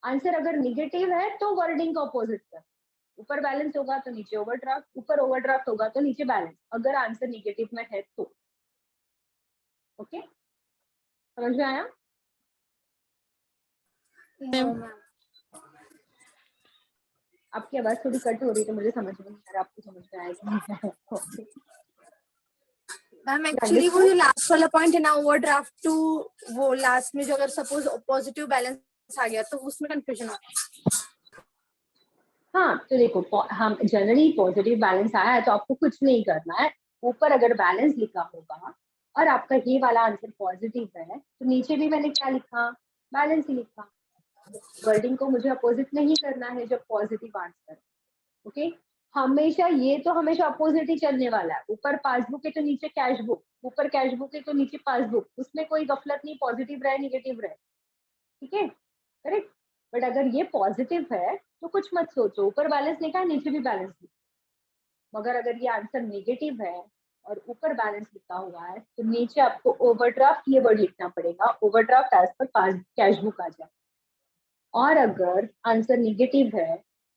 आंसर अगर नेगेटिव है तो वर्डिंग का अपोजिट कर, ऊपर बैलेंस होगा तो नीचे ओवरड्राफ्ट, ऊपर ओवरड्राफ्ट होगा तो नीचे बैलेंस, अगर आंसर नेगेटिव में है तो। ओके, समझ में आया? आपकी आवाज थोड़ी कट हो रही है तो मुझे समझ में नहीं आ रहा आपको समझ में आएगा। मैम एक्चुअली वो जो लास्ट वाला पॉइंट है ना ओवरड्राफ्ट टू, वो लास्ट में जो अगर सपोज पॉजिटिव बैलेंस आ गया तो उसमें कंफ्यूजन हो गया। हाँ तो देखो, हम जनरली पॉजिटिव बैलेंस आया है तो आपको कुछ नहीं करना है। ऊपर अगर बैलेंस लिखा होगा और आपका ये वाला आंसर पॉजिटिव है तो नीचे भी मैंने क्या लिखा? बैलेंस ही लिखा। वर्डिंग को मुझे अपोजिट नहीं करना है जब पॉजिटिव आंसर। ओके, हमेशा ये तो हमेशा अपोजिट ही चलने वाला है। ऊपर पासबुक है तो नीचे कैश बुक, ऊपर कैश बुक है तो नीचे पासबुक, उसमें कोई गफलत नहीं, पॉजिटिव रहे नेगेटिव रहे। ठीक है, करेक्ट। बट अगर ये पॉजिटिव है तो कुछ मत सोचो, ऊपर बैलेंस लिखा है नीचे भी बैलेंस लिखा। मगर अगर ये आंसर नेगेटिव है और ऊपर बैलेंस लिखा हुआ है तो नीचे आपको ओवरड्राफ्ट ये वर्ड लिखना पड़ेगा, overdraft as per cash book आ जाए। और अगर आंसर नेगेटिव है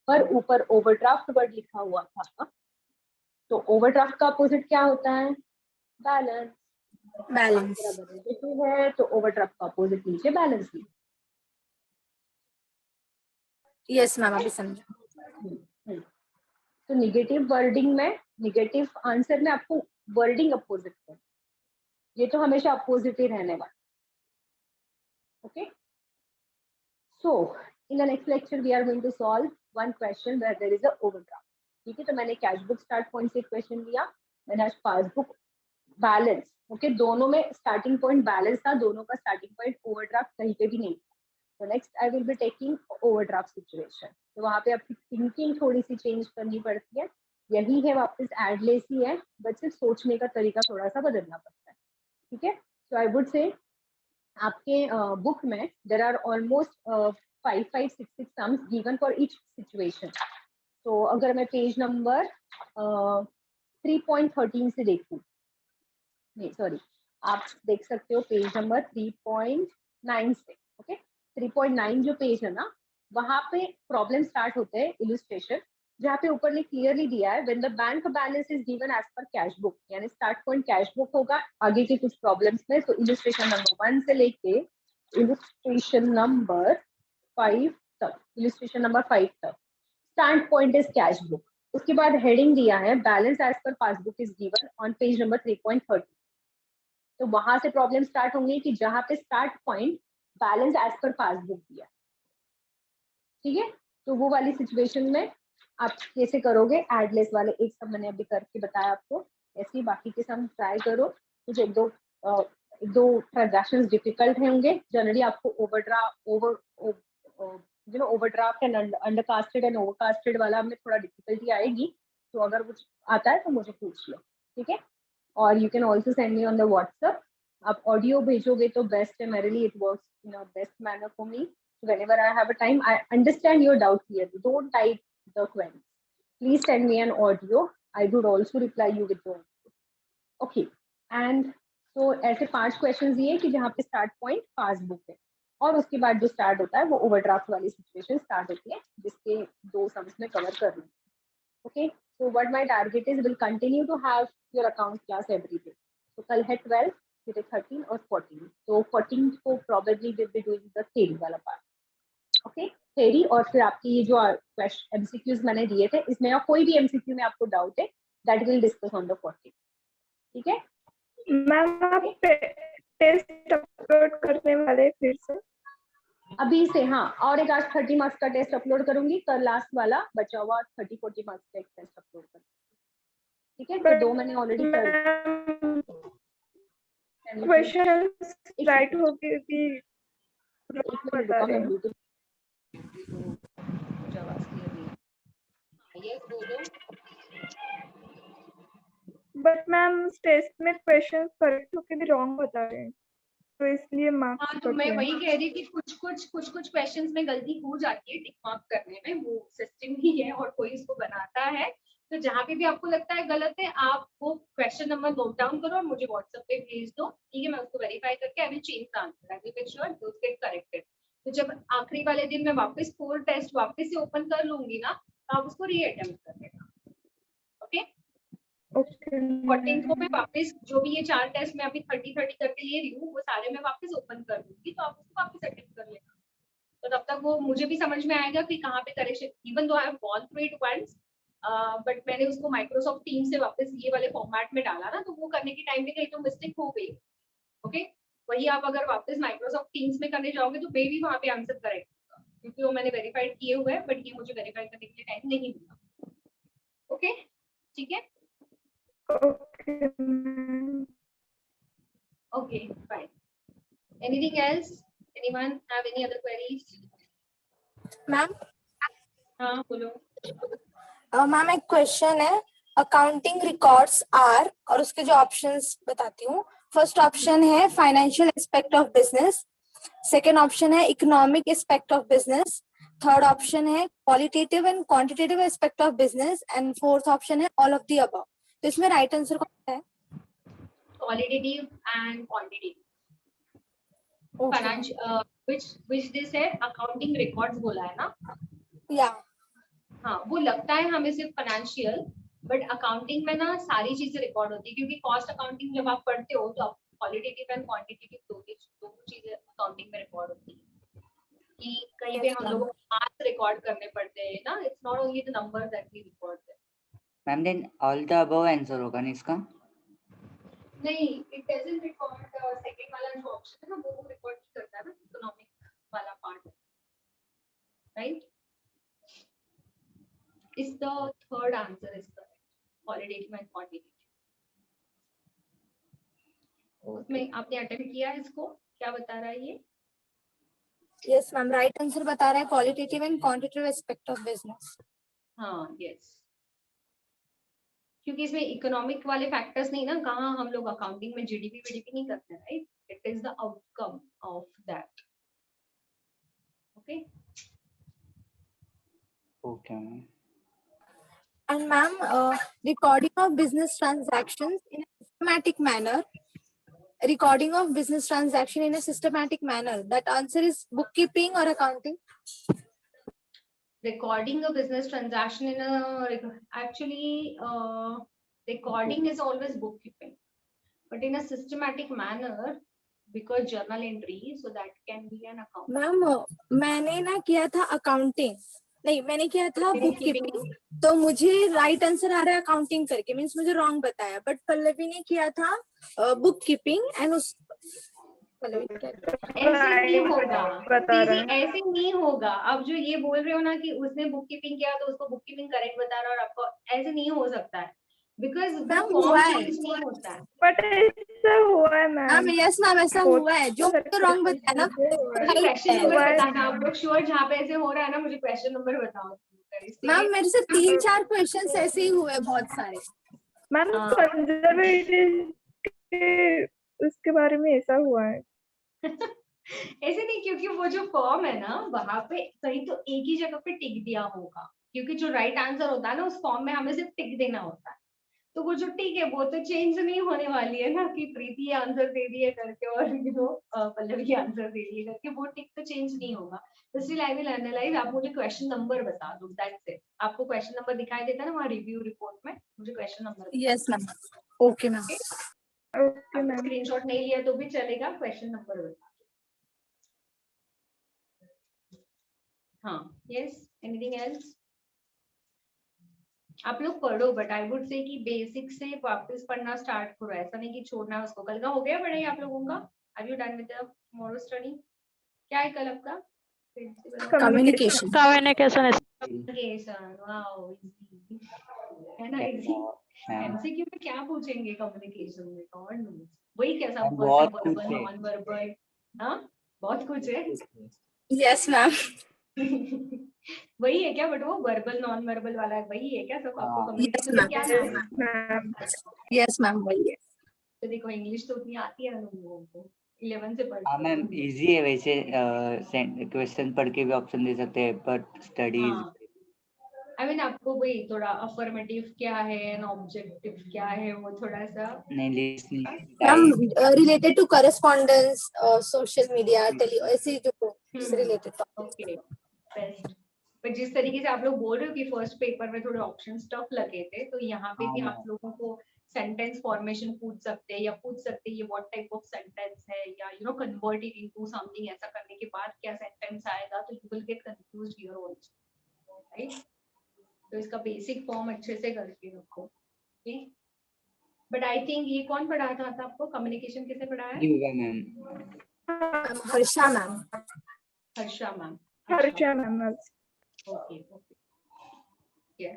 पर ऊपर ओवरड्राफ्ट वर्ड लिखा हुआ था तो ओवरड्राफ्ट का अपोजिट क्या होता है? बैलेंस। बैलेंस अगर नेगेटिव है तो ओवरड्राफ्ट का अपोजिट नीचे बैलेंस लिखा। यस मैम अभी समझा। तो निगेटिव वर्डिंग में, निगेटिव आंसर में आपको वर्डिंग अपोजिट है, ये तो हमेशा अपोजिट ही रहने वाला। Okay, so in the next lecture we are going to solve one question where there is a overdraft. ठीक है, तो मैंने कैश बुक स्टार्ट पॉइंट से क्वेश्चन लिया, मैंने आज पासबुक बैलेंस, ओके, दोनों में स्टार्टिंग पॉइंट बैलेंस था, दोनों का स्टार्टिंग पॉइंट ओवरड्राफ्ट कहीं पे भी नहीं था। तो next I will be taking overdraft situation, तो वहां पे आपकी थिंकिंग थोड़ी सी चेंज करनी पड़ती है। यही है, वापस एडलेस ही है, बट सिर्फ सोचने का तरीका थोड़ा सा बदलना पड़ता है। ठीक है, सो आई वुड से आपके बुक में there are almost 5, 5, 6 sums given for each situation. तो अगर मैं पेज नंबर 3.13 से देखूं, नहीं सॉरी, आप देख सकते हो पेज नंबर 3.9 से। ओके, 3.9 जो पेज है ना, वहां पे प्रॉब्लम स्टार्ट होते हैं इलस्ट्रेशन, जहाँ पे ऊपर ने क्लियरली दिया है when the bank balance is given as per cash book, यानी स्टार्ट पॉइंट कैश बुक होगा आगे के कुछ प्रॉब्लम्स में। तो इलस्ट्रेशन नंबर 1 से लेके इलस्ट्रेशन नंबर 5 तक, इलस्ट्रेशन नंबर 5 तक start point is cash book. उसके बाद हेडिंग दिया है balance as per passbook is given on page number 3.30। तो वहां से प्रॉब्लम स्टार्ट होंगी कि जहां पे start point balance as per passbook दिया। ठीक है, तो वो वाली सिचुएशन में आप कैसे करोगे? एडलेस वाले एक सब मैंने अभी करके बताया आपको, ऐसे ही बाकी के सम ट्राई करो। कुछ एक दो ट्रांजैक्शंस डिफिकल्ट होंगे जनरली, आपको overdraft and undercasted and overcasted वाला में थोड़ा डिफिकल्टी आएगी। तो अगर कुछ आता है तो मुझे पूछ लो, ठीक है। और you can also send me on the WhatsApp. आप ऑडियो भेजोगे तो बेस्ट है मेरे लिए, it works in a best manner for me. Whenever I have a time, I understand your doubt clearly. Don't type the queries. Please send me an audio. I would also reply you with the audio. Okay. And so ऐसे 5 question दिए कि जहाँ पे start point passbook है और उसके बाद जो स्टार्ट होता है वो ओवरड्राफ्ट वाली सिचुएशन स्टार्ट होती है, जिसके 2 सम्स में कवर कर रही हूँ। Okay, so what my target is, will continue to have your account class every day. तो कल है 12, फिर 13 और 14। तो 14 को probably will be doing the theory वाला पार्ट। ओके, थ्योरी और फिर आपकी ये जो एमसीक्यूज मैंने दिए थे, इसमें या कोई भी एमसीक्यू में आपको डाउट है, that will discuss on the 14। ठीक है मैम, आप टेस्ट अपलोड करने वाले फिर से? अभी से, हाँ। और एक आज 30 मार्क्स का टेस्ट अपलोड करूंगी, कल लास्ट वाला बचा हुआ 30-40 मार्क्स का एक टेस्ट अपलोड करूंगी। ठीक है। ठीक है, तो 2 मैंने ऑलरेडी कर क्वेश्चन राइट हो गए कि एक मिनट बता रुको, रहे मैं हैं। ब्लूटूथ मुझे आवाज क्लियर नहीं है। यस बोलो। बट मैम टेस्ट में क्वेश्चन करेक्ट होके भी रॉन्ग बता रहे हैं, तो इसलिए मार्क्स हाँ, तो मैं वही कह रही थी कि कुछ क्वेश्चंस में गलती हो जाती है टिक मार्क करने में, वो सिस्टम ही है और कोई इसको बनाता है। तो जहाँ पे भी आपको लगता है गलत है, आप वो क्वेश्चन नंबर नोट डाउन करो और मुझे व्हाट्सएप पे भेज दो, ठीक है। मैं उसको वेरीफाई करके I will change the answer, I will make sure those get corrected. तो जब आखिरी वाले दिन मैं वापस 4 टेस्ट वापस से ओपन कर लूंगी ना, तो आप उसको रीअटेम्प्ट कर लेना, ओके। ओके 14 को मैं वापस जो भी ये 4 टेस्ट मैं अभी 30 करके ले रही हूँ, वो सारे मैं वापस ओपन कर दूंगी, तो आप उसको वापस अटेम्प्ट कर लेना। तो तब तक वो मुझे भी समझ में आएगा कि कहाँ पे correction, even though I have gone through it once, but मैंने उसको माइक्रोसॉफ्ट टीम से वापस ये वाले फॉर्मेट में डाला ना, तो वो करने के टाइम पे कहीं तो मिस्टेक हो गई, ओके। वही आप अगर वापस माइक्रोसॉफ्ट टीम्स में करने जाओगे तो मे भी वहाँ पे आंसर करेक्ट होगा, क्योंकि वो मैंने वेरीफाइड किए हुए हैं, बट ये मुझे वेरीफाई करने के लिए टाइम नहीं मिला, ओके, ठीक है। Okay Okay, fine. Anything else? Anyone have any other queries? Ma'am हाँ, बोलो। मैम एक क्वेश्चन है, अकाउंटिंग रिकॉर्ड्स आर, और उसके जो ऑप्शंस बताती हूँ। फर्स्ट ऑप्शन है financial aspect of business, second option है economic aspect of business, third option है qualitative and quantitative aspect of business, and fourth option है ऑल ऑफ द अबव। तो इसमें राइट आंसर कौन है? Qualitative and quantitative. Okay. Financial, which they said accounting records बोला है ना? Yeah. हाँ, वो लगता है हमें सिर्फ फाइनेंशियल, बट अकाउंटिंग में ना सारी चीजें रिकॉर्ड होती है, क्योंकि कॉस्ट अकाउंटिंग जब आप पढ़ते हो तो आप क्वालिटेटिव एंड क्वांटिटेटिव दो चीजें अकाउंटिंग में रिकॉर्ड होती है, कि कहीं पे हम लोगों को मार्क्स रिकॉर्ड करने पड़ते हैं ना, it's not only the number that we record. Ma'am then all the above answer होगा ना इसका? नहीं, इट डजंट रिकॉर्ड, सेकंड वाला जो ऑप्शन है ना वो रिकॉर्ड नहीं करता ना, इकोनॉमिक वाला part, right? Is the third answer is correct, qualitative and quantitative. उसमें आपने अटेम्प्ट किया इसको, क्या बता रहा है ये? यस मैम, राइट आंसर बता रहा है qualitative and quantitative aspect of business. हाँ, यस, क्योंकि इसमें इकोनॉमिक वाले फैक्टर्स नहीं ना, कहाँ हम लोग अकाउंटिंग में जीडीपी वीडीपी नहीं करते, right? It is the outcome of that, okay. Okay ma'am. And ma'am, recording of business transactions in a systematic manner. Recording of business transaction in a systematic manner. That answer is bookkeeping or accounting? Recording a business transaction in a actually recording is always bookkeeping, but in a systematic manner, because journal entry, so that can be an account. Ma'am, मैंने ना किया था accounting, नहीं मैंने किया था bookkeeping, तो मुझे राइट आंसर आ रहा है अकाउंटिंग करके, मीन्स मुझे रॉन्ग बताया, बट पल्लवी ने किया था बुककीपिंग एंड उस ऐसे नहीं होगा, ऐसे नहीं होगा। अब जो ये बोल रहे हो ना कि उसने बुककीपिंग किया तो उसको बुककीपिंग करेक्ट बता रहा है और आपको, ऐसे नहीं हो सकता है, बिकॉज हुआ है, नहीं होता है। बट ऐसा हुआ है मैम। यस मैम, ऐसा हुआ है, जो तो रॉन्ग बताया ना। क्वेश्चन नंबर बताना आप लोग श्योर, जहाँ पे ऐसे हो रहा है ना, मुझे क्वेश्चन नंबर बताओ। मैम मेरे से 3-4 क्वेश्चंस ऐसे ही हुए, बहुत सारे। मैम कंजर्वेटिव के उसके बारे में ऐसा हुआ है। ऐसे नहीं, क्योंकि वो जो फॉर्म है ना, वहां पे कहीं तो एक ही जगह पे टिक दिया होगा, क्योंकि जो राइट आंसर होता है ना उस फॉर्म में हमें सिर्फ टिक देना होता है, तो वो जो टिक है वो तो चेंज नहीं होने वाली है ना, कि प्रीति आंसर दे दिए करके और पल्लवी आंसर दे दिए करके, वो टिक तो चेंज नहीं होगा। तो स्टिल आई विल एनालाइज, आप मुझे क्वेश्चन नंबर बता दो, दैट्स इट। आपको क्वेश्चन नंबर दिखाई देता है ना वहाँ रिव्यू रिपोर्ट में, मुझे question number. Yes ma'am, okay ma'am. Okay ma'am. Screenshot नहीं लिया तो भी चलेगा, क्वेश्चन नंबर बता। हाँ, यस, एनीथिंग एल्स? आप लोग पढ़ो, बट आई वुड से कि बेसिक से वापस पढ़ना स्टार्ट करो, ऐसा नहीं कि छोड़ना उसको। कल का हो गया पढ़ाई आप लोगों का? Are you done with the tomorrow study? क्या है कल आपका? कम्युनिकेशन। कम्युनिकेशन वाओ, है ना इजी? मैम एमसीक्यू में क्या पूछेंगे कम्युनिकेशन में, कौन knows? वही क्या सब मैम बहुत कुछ वर्बल है। नॉन वर्बल, हाँ बहुत कुछ है। Yes ma'am. वही है क्या, बट वो वर्बल नॉन वर्बल वाला वही है क्या सब? आपको हाँ। कम्युनिकेशन में क्या Yes, नाम है? ma'am. यस मैम वही है। तो देखो इंग्लिश तो उतनी आती है हम लोगों को, 11 से पढ़ते हाँ मैम हैं। इजी है वैसे, क्वेश्चन पढ़ के भी ऑप्शन दे सकते हैं, बट स्टडीज हाँ आई मीन आपको वही थोड़ा अफर्मेटिव क्या है एंड ऑब्जेक्टिव क्या है वो थोड़ा सा नहीं listing ma'am related to correspondence, social media, tele, ऐसे जो रिलेटेड टॉपिक। Okay best. पर जिस तरीके से आप लोग बोल रहे हो कि फर्स्ट पेपर में थोड़े ऑप्शन टफ लगे थे, तो यहाँ पे हाँ, भी मैम। आप लोगों को सेंटेंस फॉर्मेशन पूछ सकते हैं, या पूछ सकते हैं ये व्हाट टाइप ऑफ सेंटेंस है, या you know convert it into something, ऐसा करने के बाद क्या सेंटेंस आएगा, तो you will get confused here also, right? तो इसका बेसिक फॉर्म अच्छे से करके रखो, ठीक? बट आई थिंक ये कौन पढ़ाता था आपको कम्युनिकेशन, किसे पढ़ाया? Divya ma'am. Harsha ma'am. Harsha ma'am. Harsha ma'am. Okay, okay. Yeah.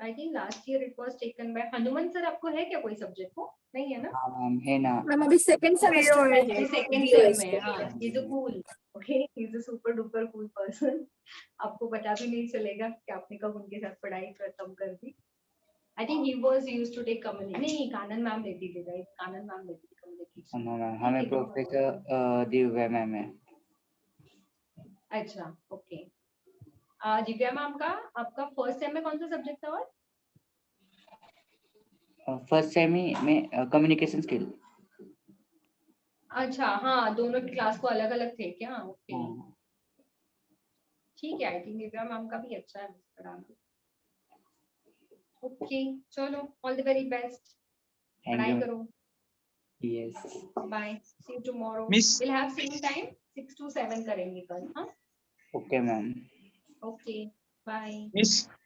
I think last year it was taken by Hanuman sir. आपको है क्या कोई सब्जेक्ट को? नहीं है ना? हाँ मैम है ना। मैम अभी सेकंड सेमेस्टर में ये है। सेकंड सेम में है, हाँ। He's a cool, okay? He's a super duper cool person. आपको पता भी नहीं चलेगा कि आपने कब उनके साथ पढ़ाई खत्म कर दी। I think he was used to take communication. नहीं, कानन मैम लेती थी, right? कानन मैम लेती थी communication. हाँ मैम हमें प्रोफेसर दिव्या मैम है। अच्छा, ओके। दिव्या मैम का आपका फर्स्ट सेम में कौन सा सब्जेक्ट था? और फर्स्ट सेम में कम्युनिकेशन स्किल। अच्छा, हाँ दोनों की क्लास को अलग अलग थे क्या? ओके ठीक है। आई थिंक दिव्या मैम का भी अच्छा है पढ़ाना। ओके चलो, ऑल द वेरी बेस्ट, पढ़ाई करो। Yes bye, see you tomorrow. Miss- will have same time 6 to 7 करेंगे कल, हाँ? Okay ma'am. Okay bye. Miss हाँ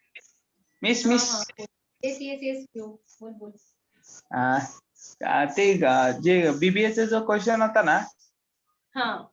यस यस यस, बोल बोल। ते जे बीबीएचा जो क्वेश्चन होता ना, हाँ